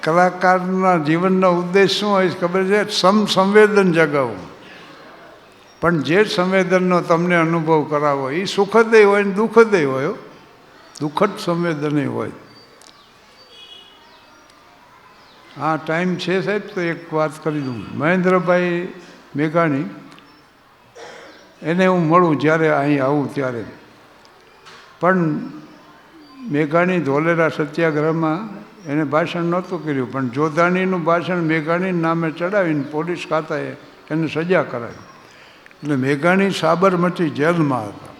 કલાકારના જીવનનો ઉદ્દેશ શું હોય ખબર છે? સંવેદન જગાવવું. પણ જે સંવેદનનો તમને અનુભવ કરાવો એ સુખદય હોય ને દુઃખદય હોય. દુઃખદ સંવેદન હોય. હા, ટાઈમ છે સાહેબ, તો એક વાત કરી દઉં. મહેન્દ્રભાઈ મેઘાણી, એને હું મળું જ્યારે અહીં આવું ત્યારે. પણ મેઘાણી ધોલેરા સત્યાગ્રહમાં એને ભાષણ નહોતું કર્યું, પણ જોધાણીનું ભાષણ મેઘાણીના નામે ચડાવીને પોલીસ ખાતાએ એને સજા કરાવી. એટલે મેઘાણી સાબરમતી જેલમાં હતા.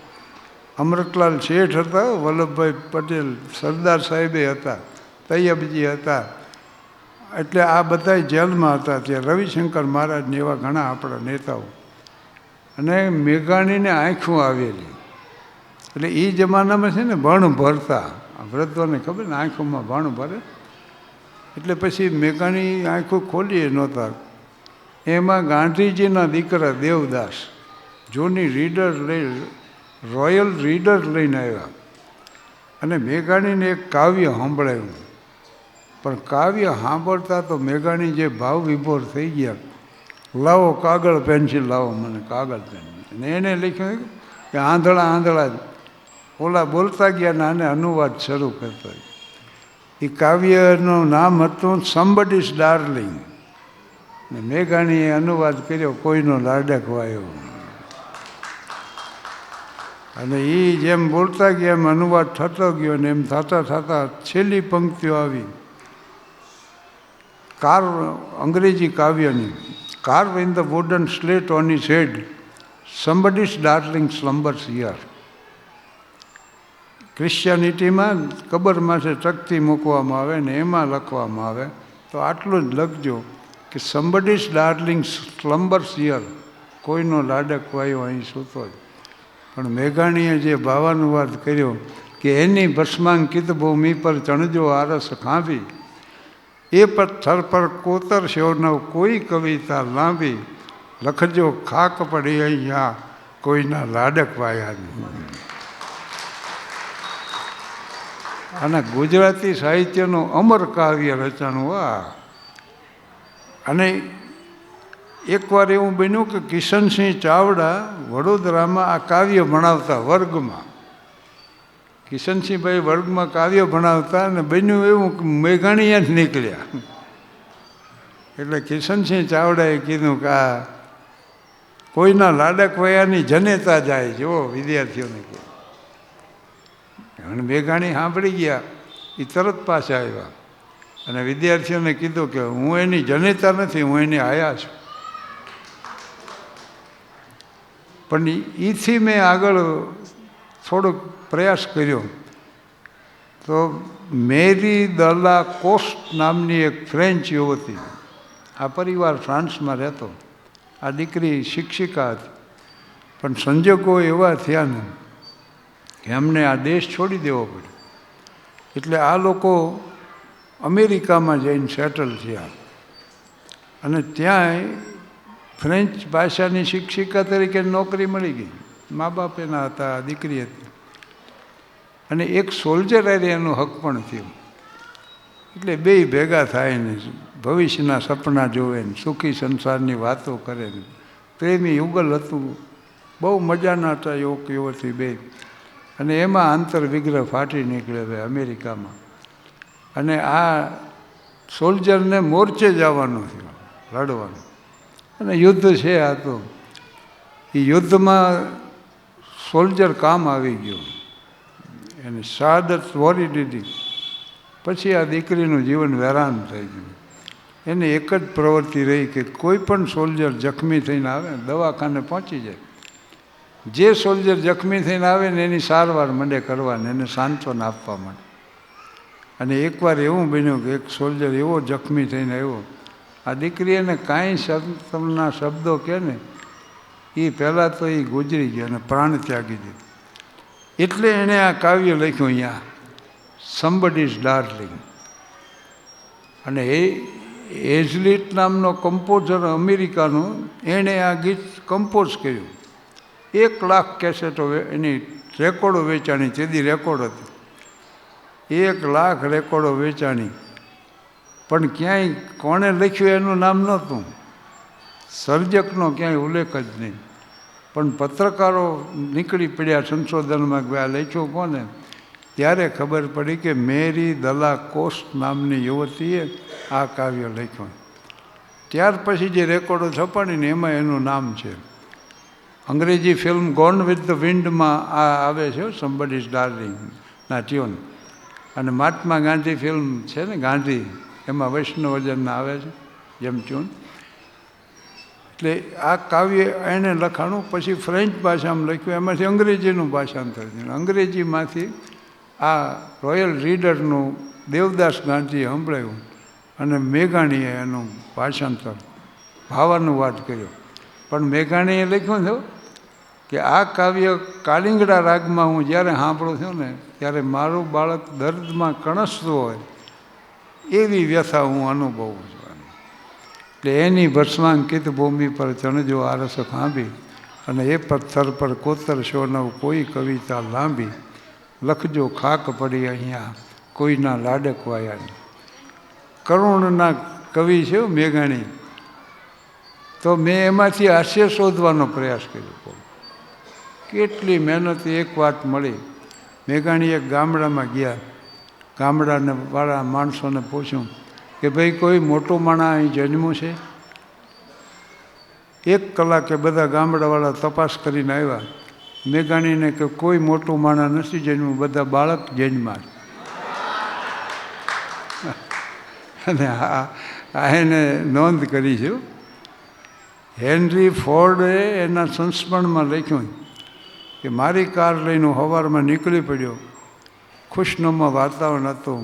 અમૃતલાલ શેઠ હતા, વલ્લભભાઈ પટેલ, સરદાર સાહેબે હતા, તૈયબજી હતા. એટલે આ બધા જેલમાં હતા. ત્યાં રવિશંકર મહારાજને એવા ઘણા આપણા નેતાઓ. અને મેઘાણીને આંખું આવેલી. એટલે એ જમાનામાં છે ને ભણ ભરતા. વૃદ્ધોને ખબર ને આંખોમાં ભણ ભરે. એટલે પછી મેઘાણી આંખો ખોલીએ નહોતા. એમાં ગાંધીજીના દીકરા દેવદાસ જૂની રીડર લઈ, રોયલ રીડર લઈને આવ્યા. અને મેઘાણીને એક કાવ્ય સાંભળાયું. પણ કાવ્ય સાંભળતા તો મેઘાણી જે ભાવ વિભોર થઈ ગયા. લાવો કાગળ પેન્સિલ લાવો, મને કાગળ પેન્સિલ. અને એને લખ્યું કે આંધળા આંધળા જ. ઓલા બોલતા ગયા ને આને અનુવાદ શરૂ કરતો. એ કાવ્યનું નામ હતું સમબડીઝ ડાર્લિંગ. ને મેઘાણીએ અનુવાદ કર્યો કોઈનો લાડક વાયો. અને એ જેમ બોલતા ગયા એમ અનુવાદ થતો ગયો. ને એમ થતાં થતાં છેલ્લી પંક્તિઓ આવી અંગ્રેજી કાવ્યની. Carve in the wooden slate on his head, somebody's darling slumbers here. ક્રિશ્ચિયાનિટીમાં કબરમાં છે ચકતી મૂકવામાં આવે ને એમાં લખવામાં આવે તો આટલું જ લખજો કે somebody's darling slumbers here. કોઈનો લાડક વાયો અહીં સૂતો જ. પણ મેઘાણીએ જે ભાવાનુવાદ કર્યો કે એની ભસ્માંકિત ભૂમિ પર ચણજો આરસ ખાંભી, એ પથ્થર પર કોતરશો નવ કોઈ કવિતા લાંબી, લખજો ખાક પડી અહીંયા કોઈના લાડક વાયા નહીં. અને ગુજરાતી સાહિત્યનું અમર કાવ્ય રચાણું આ. અને એકવાર એવું બન્યું કે કિશનસિંહ ચાવડા વડોદરામાં આ કાવ્ય ભણાવતા વર્ગમાં. કિશનસિંહભાઈ વર્ગમાં કાવ્ય ભણાવતા અને બન્યું એવું કે મેઘાણીયા જ નીકળ્યા. એટલે કિશનસિંહ ચાવડાએ કીધું કે આ કોઈના લાડક વયાની જનેતા જાય જુઓ વિદ્યાર્થીઓને કહે. અને મેઘાણી સાંભળી ગયા, એ તરત પાછા આવ્યા અને વિદ્યાર્થીઓને કીધું કે હું એની જનેતા નથી, હું એની આયા છું. પણ એથી મેં આગળ થોડોક પ્રયાસ કર્યો તો મેરી દલા કોસ્ટ નામની એક ફ્રેન્ચ યુવતી, આ પરિવાર ફ્રાન્સમાં રહેતો, આ દીકરી શિક્ષિકા હતી, પણ સંજોગો એવા થયા ને કે અમને આ દેશ છોડી દેવો પડ્યો. એટલે આ લોકો અમેરિકામાં જઈને સેટલ થયા અને ત્યાં ફ્રેન્ચ ભાષાની શિક્ષિકા તરીકે નોકરી મળી ગઈ. મા બાપ એના હતા, દીકરી હતી, અને એક સોલ્જર હારે એનો હક પણ થયો. એટલે બેય ભેગા થાય ને ભવિષ્યના સપના જોવે ને સુખી સંસારની વાતો કરે ને પ્રેમી યુગલ હતું. બહુ મજાના હતા યુવક યુવતી બે. અને એમાં આંતર વિગ્રહ ફાટી નીકળે હવે અમેરિકામાં. અને આ સોલ્જરને મોરચે જવાનું થયું, લડવાનું. અને યુદ્ધ છે આ તો. એ યુદ્ધમાં સોલ્જર કામ આવી ગયો, એને શહાદત વોરી દીધી. પછી આ દીકરીનું જીવન વેરાન થઈ ગયું. એને એક જ પ્રવૃત્તિ રહી કે કોઈ પણ સોલ્જર જખમી થઈને આવે દવાખાને પહોંચી જાય, જે સોલ્જર જખમી થઈને આવે ને એની સારવાર મંડે કરવાની, એને સાંત્વના આપવા માંડે. અને એકવાર એવું બન્યું કે એક સોલ્જર એવો જખમી થઈને આવ્યો, આ દીકરી એને કાંઈ સંતના શબ્દો કહે ને એ પહેલાં તો એ ગુજરી ગયો અને પ્રાણ ત્યાગી દીધું. એટલે એણે આ કાવ્ય લખ્યું અહીંયા, સમબડીઝ ડાર્લિંગ. અને એ હેઝલિટ નામનો કમ્પોઝર અમેરિકાનો, એણે આ ગીત કમ્પોઝ કર્યું. 1 લાખ કેસેટો એની રેકોર્ડો વેચાણી, તેથી રેકોર્ડ હતી. 1 લાખ રેકોર્ડો વેચાણી. પણ ક્યાંય કોણે લખ્યું એનું નામ નહોતું, સર્જકનો ક્યાંય ઉલ્લેખ જ નહીં. પણ પત્રકારો નીકળી પડ્યા સંશોધનમાં કે આ લખ્યું કોને, ત્યારે ખબર પડી કે મેરી દલા કોસ્ટ નામની યુવતીએ આ કાવ્ય લખ્યું. ત્યાર પછી જે રેકોર્ડો છપાડીને એમાં એનું નામ છે. અંગ્રેજી ફિલ્મ ગોન વિથ ધ વિન્ડમાં આ આવે છે, સમબડીઝ ડાર્લિંગના ટ્યુન. અને મહાત્મા ગાંધી ફિલ્મ છે ને ગાંધી, એમાં વૈષ્ણવજનના આવે છે જેમ ટ્યુન. એટલે આ કાવ્ય એણે લખાણું. પછી ફ્રેન્ચ ભાષામાં લખ્યું, એમાંથી અંગ્રેજીનું ભાષાંતર થયું. અંગ્રેજીમાંથી આ રોયલ રીડરનું દેવદાસ ગાંધીએ સંભળાયું અને મેઘાણીએ એનું ભાષાંતર ભાવાનુવાદ કર્યો. પણ મેઘાણીએ લખ્યું હતું કે આ કાવ્ય કાલિંગડા રાગમાં હું જ્યારે સાંભળું છું ને ત્યારે મારું બાળક દર્દમાં કણસતું હોય એવી વ્યથા હું અનુભવું છું. એટલે એની ભસ્માંકિત ભૂમિ પર ચણજો આરસ ખાંભી, અને એ પથ્થર પર કોતર શોનવ કોઈ કવિતા લાંબી, લખજો ખાક પડી અહીંયા કોઈના લાડક વાયાની. કરુણના કવિ છે મેઘાણી. તો મેં એમાંથી હાસ્ય શોધવાનો પ્રયાસ કર્યો. કેટલી મહેનત. એક વાત મળી, મેઘાણી એક ગામડામાં ગયા. ગામડાને વાળા માણસોને પૂછ્યું કે ભાઈ કોઈ મોટું માણસ અહીં જન્મ્યું છે? 1 કલાકે બધા ગામડાવાળા તપાસ કરીને આવ્યા. મેઘાણીને કે કોઈ મોટું માણસ નથી જન્મ્યું, બધા બાળક જન્મ્યા. અને આ એને નોંધ કરી છે. હેનરી ફોર્ડે એના સંસ્મરણમાં લખ્યું કે મારી કાર લઈને સવારમાં નીકળી પડ્યો. ખુશનુમા વાતાવરણ હતું,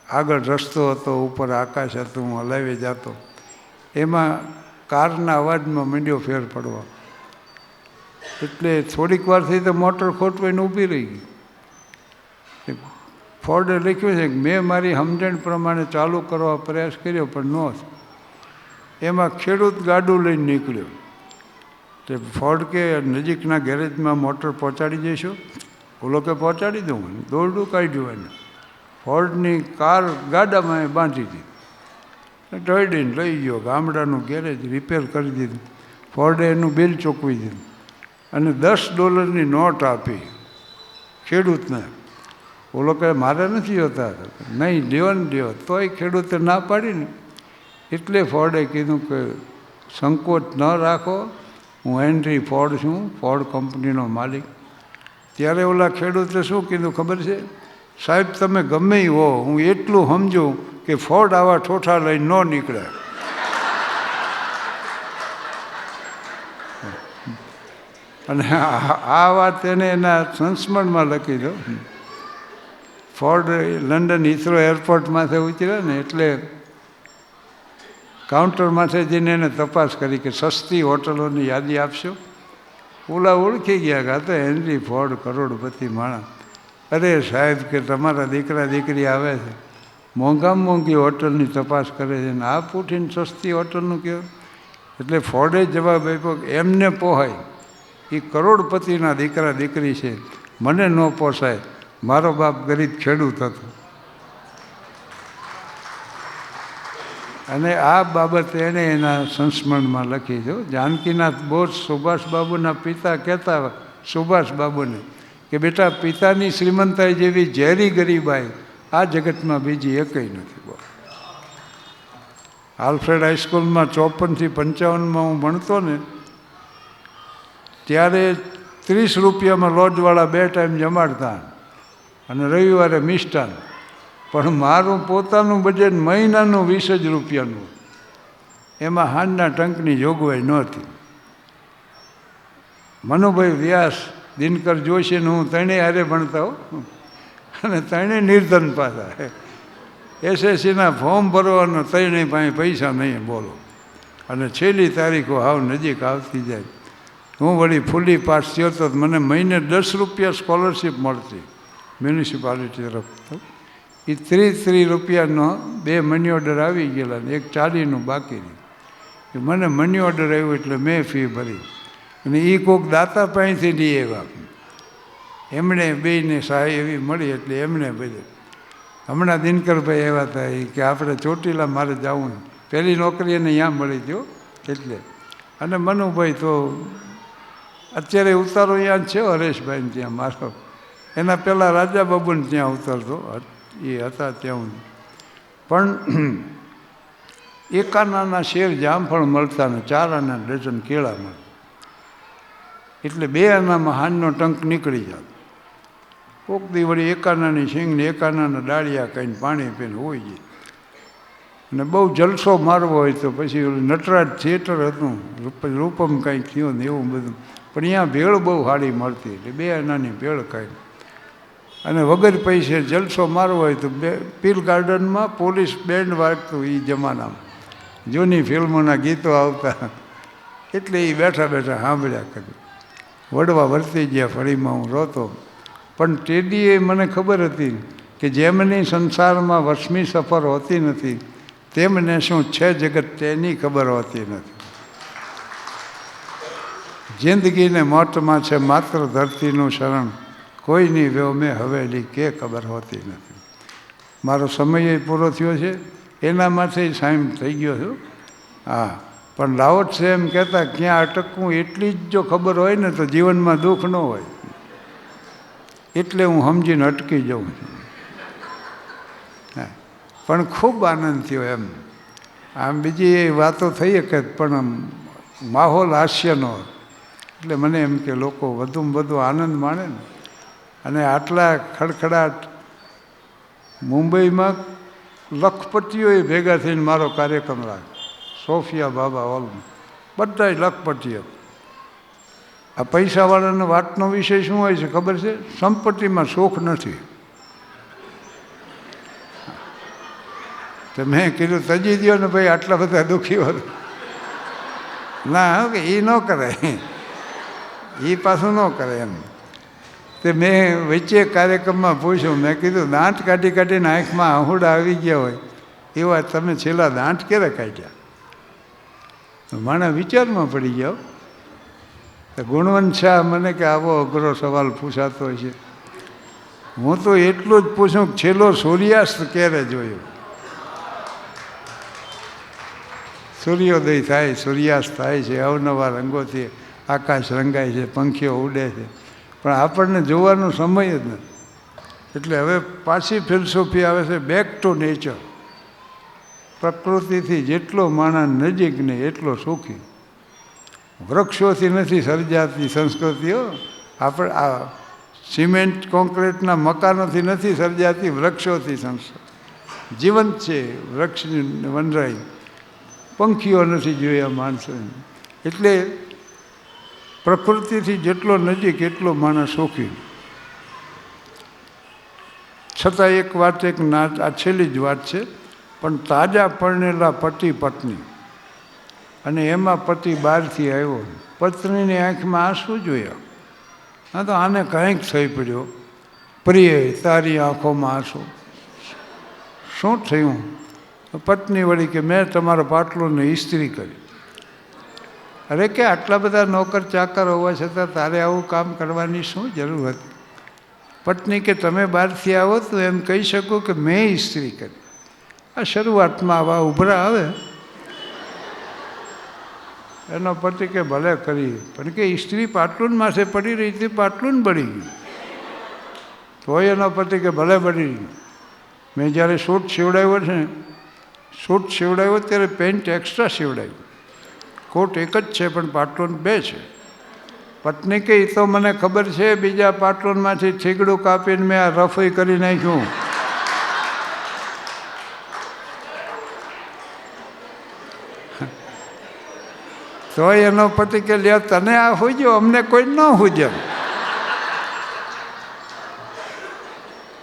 આગળ રસ્તો હતો, ઉપર આકાશ હતું, હું હલાવી જતો. એમાં કારના અવાજમાં માંડ્યો ફેર પડવા. એટલે થોડીક વાર થઈ તો મોટર ખોટવાઈને ઊભી રહી ગઈ. ફોર્ડે લખ્યું છે કે મેં મારી સમજણ પ્રમાણે ચાલુ કરવા પ્રયાસ કર્યો પણ ન. એમાં ખેડૂત ગાડું લઈને નીકળ્યો. તે ફોર્ડ કે નજીકના ગેરેજમાં મોટર પહોંચાડી દઈશું. ઓલો કે પહોંચાડી દઉં દોરડું કાઢ્યું એને ફોર્ડની કાર ગાડામાં એ બાંધી દીધી ઢળીને લઈ ગયો ગામડાનું ગેરેજ રિપેર કરી દીધું ફોર્ડે એનું બિલ ચૂકવી દીધું અને $10ની નોટ આપી ખેડૂતને ઓલો કહે મારે નથી હોતા નહીં લ્યો ને લ્યો તોય ખેડૂતે ના પાડીને એટલે ફોર્ડે કીધું કે સંકોચ ન રાખો હું હેનરી ફોર્ડ છું ફોર્ડ કંપનીનો માલિક ત્યારે ઓલા ખેડૂતે શું કીધું ખબર છે સાહેબ તમે ગમે હો હું એટલું સમજું કે ફોર્ડ આવા ઠોઠા લઈને ન નીકળે અને આ વાત એને એના સંસ્મરણમાં લખી દો ફોર્ડ લંડન હિથ્રો એરપોર્ટમાંથી ઉતર્યા ને એટલે કાઉન્ટરમાંથી જઈને એને તપાસ કરી કે સસ્તી હોટલોની યાદી આપશો ઓલા ઓળખી ગયા કે આ તો હેનરી ફોર્ડ કરોડપતિ માણસ અરે સાહેબ કે તમારા દીકરા દીકરી આવે છે મોંઘામાં મોંઘી હોટલની તપાસ કરે છે ને આ પૂઠીને સસ્તી હોટલનું કહો એટલે ફોર્ડે જવાબ આપ્યો કે એમને પોહાય એ કરોડપતિના દીકરા દીકરી છે મને ન પોસાય મારો બાપ ગરીબ ખેડૂત હતો અને આ બાબત એણે એના સંસ્મરણમાં લખી છે જાનકીનાથ બોઝ સુભાષબાબુના પિતા કહેતા સુભાષબાબુને કે બેટા પિતાની શ્રીમંતાઈ જેવી ઝેરી ગરીબાઈ આ જગતમાં બીજી એકઈ નથી બોલ આલ્ફ્રેડ હાઈસ્કૂલમાં 54 થી 55 હું ભણતો ને ત્યારે 30 રૂપિયામાં લોજવાળા 2 ટાઈમ જમાડતા અને રવિવારે મિષ્ટાન પણ મારું પોતાનું બજેટ મહિનાનું 20 રૂપિયાનું એમાં હાંજના ટંકની જોગવાઈ નહોતી મનુભાઈ વ્યાસ દિનકર જોશી ને હું ત્રણેય હારે ભણતા હો અને ત્રણેય નિર્ધન પાછા એસએસસીના ફોર્મ ભરવાનો ત્રણેય પાસે પૈસા નહીં બોલો અને છેલ્લી તારીખો હાવ નજીક આવતી જાય હું વળી ફૂલી પાસ થયો તો મને મહિને 10 રૂપિયા સ્કોલરશીપ મળતી મ્યુનિસિપાલિટી તરફ એ 30 રૂપિયાનો 2 મની ઓર્ડર આવી ગયેલા ને 1 40નું બાકી રહ્યું મને મની ઓર્ડર આવ્યો એટલે મેં ફી ભરી અને એ કોઈક દાતા પાસેથી લઈ આવ્યા એમણે બેયને સહાય એવી મળી એટલે એમણે બધે હમણાં દિનકરભાઈ એવા હતા એ કે આપણે ચોટીલા મારે જવું પહેલી નોકરી એને ત્યાં મળી ગયો એટલે અને મનુભાઈ તો અત્યારે ઉતારો ત્યાં છે હરેશભાઈને ત્યાં મારો એના પહેલાં રાજાબાબુને ત્યાં ઉતરતો એ હતા ત્યાં પણ 1 આનાના શેર જામફળ મળતા ને 4 આના ડઝન કેળા મળતા એટલે 2 આનામાં હાનનો ટંક નીકળી જતો કોક દી વળી 1 આનાની શીંગને 1 આનાના ડાળિયા કહીને પાણી પીને હોઈ જાય અને બહુ જલસો મારવો હોય તો પછી નટરાજ થિયેટર હતું રૂપમ કંઈક થયું ને એવું બધું પણ અહીંયા ભેળ બહુ સારી મળતી એટલે 2 આનાની ભેળ ખાઈ અને વગર પૈસે જલસો મારવો હોય તો પીલ ગાર્ડનમાં પોલીસ બેન્ડ વાગતું એ જમાનામાં જૂની ફિલ્મોના ગીતો આવતા એટલે એ બેઠા બેઠા સાંભળ્યા કર્યું વડવા વર્તી ગયા ફળીમાં હું રોતો પણ ટેડીએ મને ખબર હતી કે જેમની સંસારમાં વર્ષમી સફર હોતી નથી તેમને શું છે જગત તેની ખબર હોતી નથી જિંદગીને મોટમાં છે માત્ર ધરતીનું શરણ કોઈની વ્યોમે હવેલી કે ખબર હોતી નથી મારો સમય પૂરો થયો છે એનામાંથી સાઈમ થઈ ગયો છું હા પણ લાઓટ છે એમ કહેતા ક્યાં અટકવું એટલી જ જો ખબર હોય ને તો જીવનમાં દુઃખ ન હોય એટલે હું સમજીને અટકી જાઉં છું હા પણ ખૂબ આનંદ થયો એમ આમ બીજી વાતો થઈ શકે પણ માહોલ હાસ્યનો એટલે મને એમ કે લોકો વધુમાં વધુ આનંદ માણે ને અને આટલા ખડખડાટ મુંબઈમાં લખપતિઓએ ભેગા થઈને મારો કાર્યક્રમ રાખ્યો સોફિયા બાબા હોલમાં બધાય લખપતિઓ આ પૈસાવાળાનો વાતનો વિષય શું હોય છે ખબર છે સંપત્તિમાં સુખ નથી તો મેં કીધું તજી દો ને ભાઈ આટલા બધા દુઃખી હોય ના કે એ ન કરે એ પાછું ન કરે એમ તે મેં વચ્ચે કાર્યક્રમમાં પૂછ્યું મેં કીધું દાંત કાઢી કાઢીને આંખમાં આહુડા આવી ગયા હોય એવા તમે છેલ્લા દાંત ક્યારે કાઢ્યા માણસ વિચારમાં પડી ગયો તો ગુણવંત શાહ મને કે આવો અઘરો સવાલ પૂછાતો હોય છે હું તો એટલું જ પૂછું કે છેલ્લો સૂર્યાસ્ત ક્યારે જોયો? સૂર્યોદય થાય, સૂર્યાસ્ત થાય છે, અવનવા રંગોથી આકાશ રંગાય છે, પંખીઓ ઉડે છે, પણ આપણને જોવાનો સમય જ નથી. એટલે હવે પાછી ફિલસૂફી આવે છે બેક ટુ નેચર. પ્રકૃતિથી જેટલો માણસ નજીક ને એટલો સુખી. વૃક્ષોથી નથી સર્જાતી સંસ્કૃતિઓ. આપણે આ સિમેન્ટ કોન્ક્રીટના મકાનોથી નથી સર્જાતી, વૃક્ષોથી સંસ્કૃતિ જીવંત છે. વૃક્ષની વનરાઈ, પંખીઓ નથી જોયા માણસોને. એટલે પ્રકૃતિથી જેટલો નજીક એટલો માણસ સુખી. છતાં એક વાત, આ છેલ્લી જ વાત છે, પણ તાજા પરણેલા પતિ પત્ની અને એમાં પતિ બહારથી આવ્યો, પત્નીની આંખમાં આંસુ જોયા. હા, તો આને કંઈક થઈ પડ્યો. પ્રિય, તારી આંખોમાં આંસુ, શું થયું? પત્ની વળી કે મેં તમારો પાટલોને ઇસ્ત્રી કરી. અરે કે આટલા બધા નોકર ચાકર હોવા છતાં તારે આવું કામ કરવાની શું જરૂર હતી? પત્ની કે તમે બહારથી આવો તો એમ કહી શકો કે મેં ઇસ્ત્રી કરી. આ શરૂઆતમાં આવા ઉભરા આવે. એનો પતિ કે ભલે કરી, પણ કે ઇસ્ત્રી પાટલુન માથે પડી રહી હતી, પાટલુન બળી ગયું. તોય એનો પતિ કે ભલે બળી ગયું. મેં જ્યારે સૂટ સીવડાવ્યો છે ને, સૂટ સીવડાવ્યો ત્યારે પેન્ટ એક્સ્ટ્રા સીવડાવ્યું. કોટ એક જ છે પણ પાટલુન બે છે. પત્ની કે એ તો મને ખબર છે, બીજા પાટલુનમાંથી થીગડું કાપીને મેં આ રફઈ કરી નાખ્યું. તો એનો પતિ કે લ્યો તને આ હુજ્યો, અમને કોઈ ન હુજે.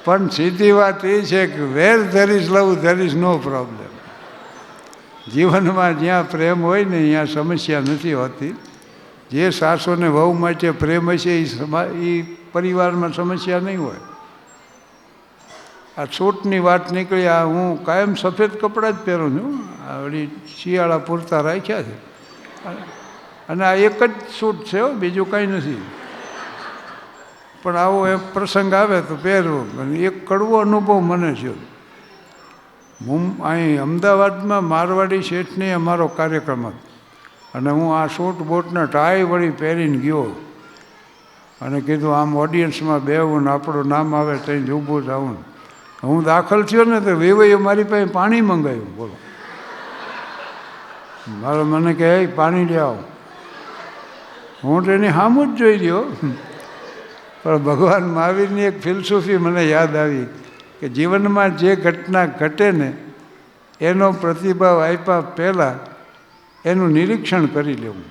પણ સીધી વાત એ છે કે where there is love there is no problem. જીવનમાં જ્યાં પ્રેમ હોય ને ત્યાં સમસ્યા નથી હોતી. જે સાસુને વહુ માટે પ્રેમ હશે એ પરિવારમાં સમસ્યા નહીં હોય. આ સૂટની વાત નીકળી. આ હું કાયમ સફેદ કપડાં જ પહેરું છું. આ વળી શિયાળા પૂરતા રાખ્યા છે. અને આ એક જ સૂટ છે, બીજું કાંઈ નથી. પણ આવો એક પ્રસંગ આવે તો પહેરવો. અને એક કડવો અનુભવ મને છે. અહીં અમદાવાદમાં મારવાડી શેઠની અમારો કાર્યક્રમ હતો અને હું આ સૂટ બૂટને ટાઈ વળી પહેરીને ગયો અને કીધું આમ ઓડિયન્સમાં બેવું ને આપણું નામ આવે ત્યાં જ ઊભું જાઉં. હું દાખલ થયો ને તો વેવાઈએ મારી પાસે પાણી મંગાવ્યું. બોલો, મારો મને કહે પાણી લઈ આવો. હું તો એની સામું જ જોઈ રહ્યો. પણ ભગવાન મહાવીરની એક ફિલસૂફી મને યાદ આવી કે જીવનમાં જે ઘટના ઘટે ને એનો પ્રતિભાવ આપ્યા પહેલાં એનું નિરીક્ષણ કરી લેવું,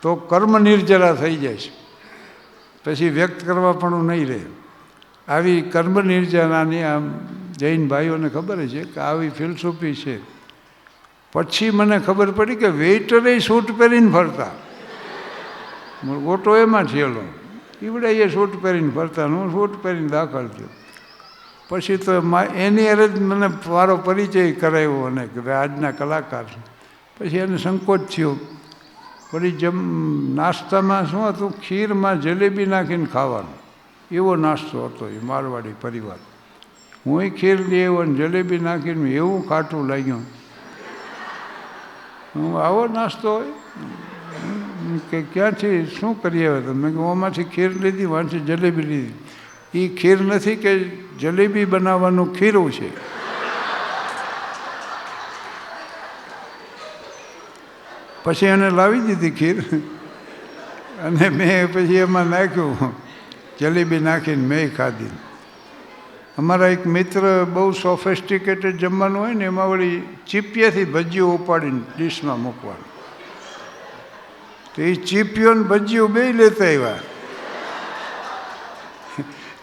તો કર્મ નિર્જરા થઈ જાય છે. પછી વ્યક્ત કરવા પણ નહીં રહે. આવી કર્મ નિર્જરાની આમ જૈન ભાઈઓને ખબર છે કે આવી ફિલસૂફી છે. પછી મને ખબર પડી કે વેઇટરે સૂટ પહેરીને ફરતા. ગોટો એમાં થયેલો, ઈવડે એ સૂટ પહેરીને ફરતા, હું સૂટ પહેરીને દાખલ થયો. પછી તો એની અરે જ મને મારો પરિચય કરાવ્યો અને કે ભાઈ આજના કલાકાર. પછી એને સંકોચ થયો. વળી નાસ્તામાં શું હતું, ખીરમાં જલેબી નાખીને ખાવાનું, એવો નાસ્તો હતો એ મારવાડી પરિવાર. હું ખીર લઈ આવ્યો અને જલેબી નાખીને એવું ખાટું લાગ્યું. હું આવો નાસ્તો હોય કે ક્યાંથી શું કરી આવ્યો તો? મેં કહ્યું આમાંથી ખીર લીધી, વાંચી જલેબી લીધી. એ ખીર નથી કે જલેબી બનાવવાનું ખીરું છે. પછી એને લાવી દીધી ખીર અને મેં પછી એમાં નાખ્યું, જલેબી નાખીને મેં ખાધી. અમારા એક મિત્ર બહુ સોફિસ્ટિકેટેડ જમવાનું હોય ને એમાં વળી ચીપિયાથી ભજીયું ઉપાડીને ડીશમાં મૂકવાનું. તો એ ચીપિયોને ભજીયું બે લેતા આવ્યા.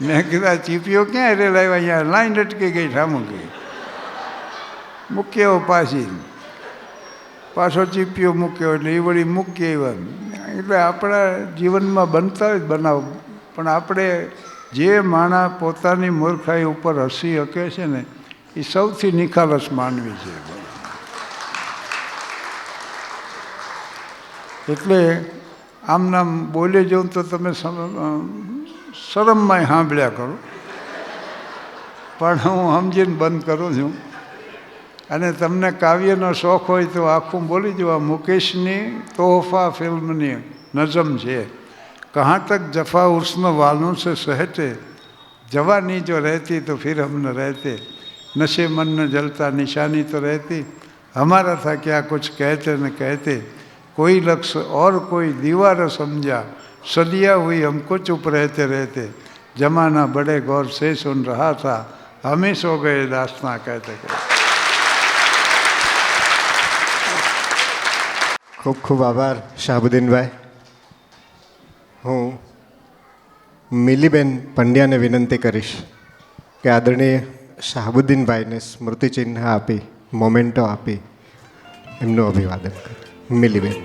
મેં કીધા ચીપીઓ ક્યાં રેલ આવ્યા? અહીંયા લાઈન અટકી ગઈ, ઠામું ગઈ. મૂક્યો પાછો ચીપીઓ મૂક્યો એટલે એ વળી મૂકી આવ્યા. એટલે આપણા જીવનમાં બનતા હોય બનાવ, પણ આપણે જે માણસ પોતાની મૂર્ખાઈ ઉપર હસી શકે છે ને એ સૌથી નિખાલસ માનવી છે. એટલે આમ નામ બોલે જવું તો તમે શરમમાંય સાંભળ્યા કરું, પણ હું સમજીને બંધ કરું છું. અને તમને કાવ્યનો શોખ હોય તો આખું બોલી દઉં. આ મુકેશની તોહફા ફિલ્મની નઝમ છે. કહાં તક જફા ઉર્સનો વાલું સે સહેતે, જવાની જો રહેતી તો ફિર હમ ન રહેતે, નशे मन न जलता निशानी तो रहती, हमारा था क्या कुछ कहते न कहते, कोई लक्ष्य और कोई दीवार समझा, सदिया हुई हमको चुप रहते रहते, जमाना बड़े गौर से सुन रहा था, हमें सो गए दास्तां कहते कहते. ખૂબ ખૂબ આભાર શાહબુદ્દીનભાઈ. હું મિલીબેન પંડ્યાને વિનંતી કરીશ કે આદરણીય શાહબુદ્દીનભાઈને સ્મૃતિચિહ્ન આપી, મોમેન્ટો આપી એમનું અભિવાદન કરે. મિલીબેન.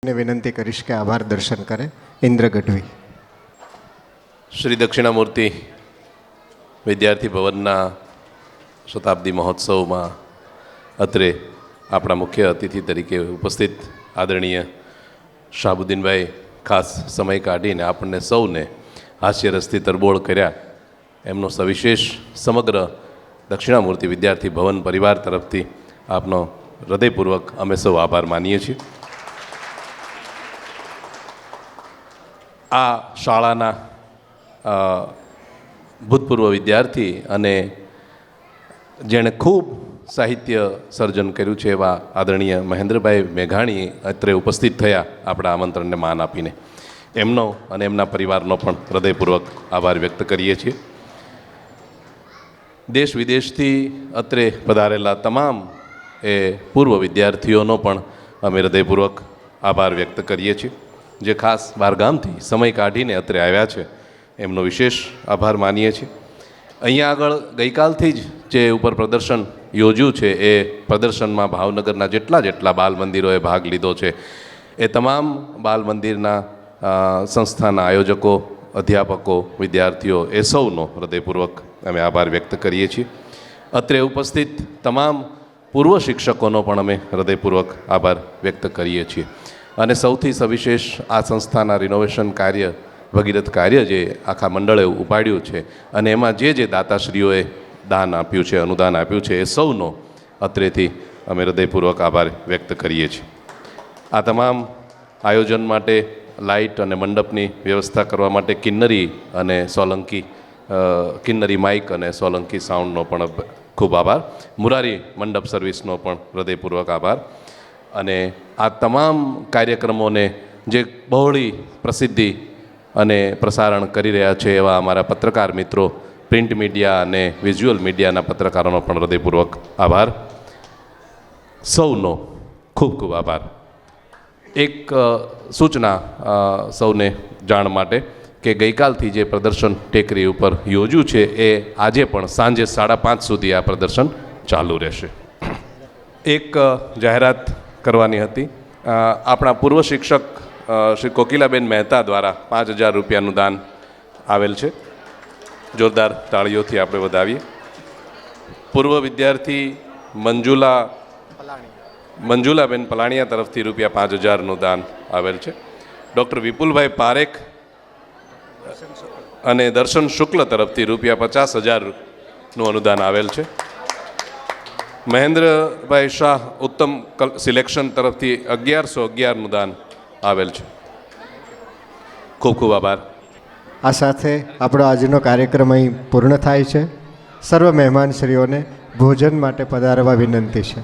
ને વિનંતી કરીશ કે આભાર દર્શન કરે. ઇન્દ્ર ગઢવી. શ્રી દક્ષિણામૂર્તિ વિદ્યાર્થી ભવનના શતાબ્દી મહોત્સવમાં અત્રે આપણા મુખ્ય અતિથિ તરીકે ઉપસ્થિત આદરણીય શાહબુદ્દીનભાઈ ખાસ સમય કાઢીને આપણને સૌને હાસ્યરસથી તરબોળ કર્યા. એમનો સવિશેષ સમગ્ર દક્ષિણામૂર્તિ વિદ્યાર્થી ભવન પરિવાર તરફથી આપનો હૃદયપૂર્વક અમે સૌ આભાર માનીએ છીએ. આ શાળાના ભૂતપૂર્વ વિદ્યાર્થી અને જેણે ખૂબ સાહિત્ય સર્જન કર્યું છે એવા આદરણીય મહેન્દ્રભાઈ મેઘાણી અત્રે ઉપસ્થિત થયા આપણા આમંત્રણને માન આપીને. એમનો અને એમના પરિવારનો પણ હૃદયપૂર્વક આભાર વ્યક્ત કરીએ છીએ. દેશ વિદેશથી અત્રે પધારેલા તમામ એ પૂર્વ વિદ્યાર્થીઓનો પણ અમે હૃદયપૂર્વક આભાર વ્યક્ત કરીએ છીએ. જે ખાસ બહારગામથી સમય કાઢીને અત્રે આવ્યા છે એમનો વિશેષ આભાર માનીએ છીએ. અહીંયા આગળ ગઈકાલથી જ જે ઉપર પ્રદર્શન યોજ્યું છે એ પ્રદર્શનમાં ભાવનગરના જેટલા બાલ મંદિરોએ ભાગ લીધો છે એ તમામ બાલ મંદિરના સંસ્થાના આયોજકો, અધ્યાપકો, વિદ્યાર્થીઓ એ સૌનો હૃદયપૂર્વક અમે આભાર વ્યક્ત કરીએ છીએ. અત્રે ઉપસ્થિત તમામ પૂર્વ શિક્ષકોનો પણ અમે હૃદયપૂર્વક આભાર વ્યક્ત કરીએ છીએ. અને સૌથી સવિશેષ આ સંસ્થાના રિનોવેશન કાર્ય, ભગીરથ કાર્ય જે આખા મંડળે ઉપાડ્યું છે અને એમાં જે દાતાશ્રીઓએ દાન આપ્યું છે, અનુદાન આપ્યું છે એ સૌનો અત્રેથી અમે હૃદયપૂર્વક આભાર વ્યક્ત કરીએ છીએ. આ તમામ આયોજન માટે લાઇટ અને મંડપની વ્યવસ્થા કરવા માટે કિન્નરી અને સોલંકી કિન્નરી માઇક અને સોલંકી સાઉન્ડનો પણ ખૂબ આભાર. મુરારી મંડપ સર્વિસનો પણ હૃદયપૂર્વક આભાર. અને આ તમામ કાર્યક્રમોને જે બહોળી પ્રસિદ્ધિ અને પ્રસારણ કરી રહ્યા છે એવા અમારા પત્રકાર મિત્રો, પ્રિન્ટ મીડિયા અને વિઝ્યુઅલ મીડિયાના પત્રકારોનો પણ હૃદયપૂર્વક આભાર. સૌનો ખૂબ ખૂબ આભાર. એક સૂચના સૌને જાણ માટે કે ગઈકાલથી જે પ્રદર્શન ટેકરી ઉપર યોજ્યું છે એ આજે પણ સાંજે 5:30 સુધી આ પ્રદર્શન ચાલુ રહેશે. એક જાહેરાત કરવાની હતી. આપણા પૂર્વ શિક્ષક શ્રી કોકિલાબેન મહેતા દ્વારા 5,000 રૂપિયાનું દાન આવેલ છે. જોરદાર તાળીઓથી આપણે વધાવીએ. પૂર્વ વિદ્યાર્થી મંજુલાબેન પલાણિયા તરફથી રૂપિયા 5,000નું દાન આવેલ છે. ડૉક્ટર વિપુલભાઈ પારેખ અને દર્શન શુક્લ તરફથી રૂપિયા 50,000નું અનુદાન આવેલ છે. મહેન્દ્રભાઈ શાહ ઉત્તમ સિલેક્શન તરફથી 1,111નું દાન આવેલ છે. ખૂબ ખૂબ આભાર. આ સાથે આપણો આજનો કાર્યક્રમ અહીં પૂર્ણ થાય છે. સર્વ મહેમાનશ્રીઓને ભોજન માટે પધારવા વિનંતી છે.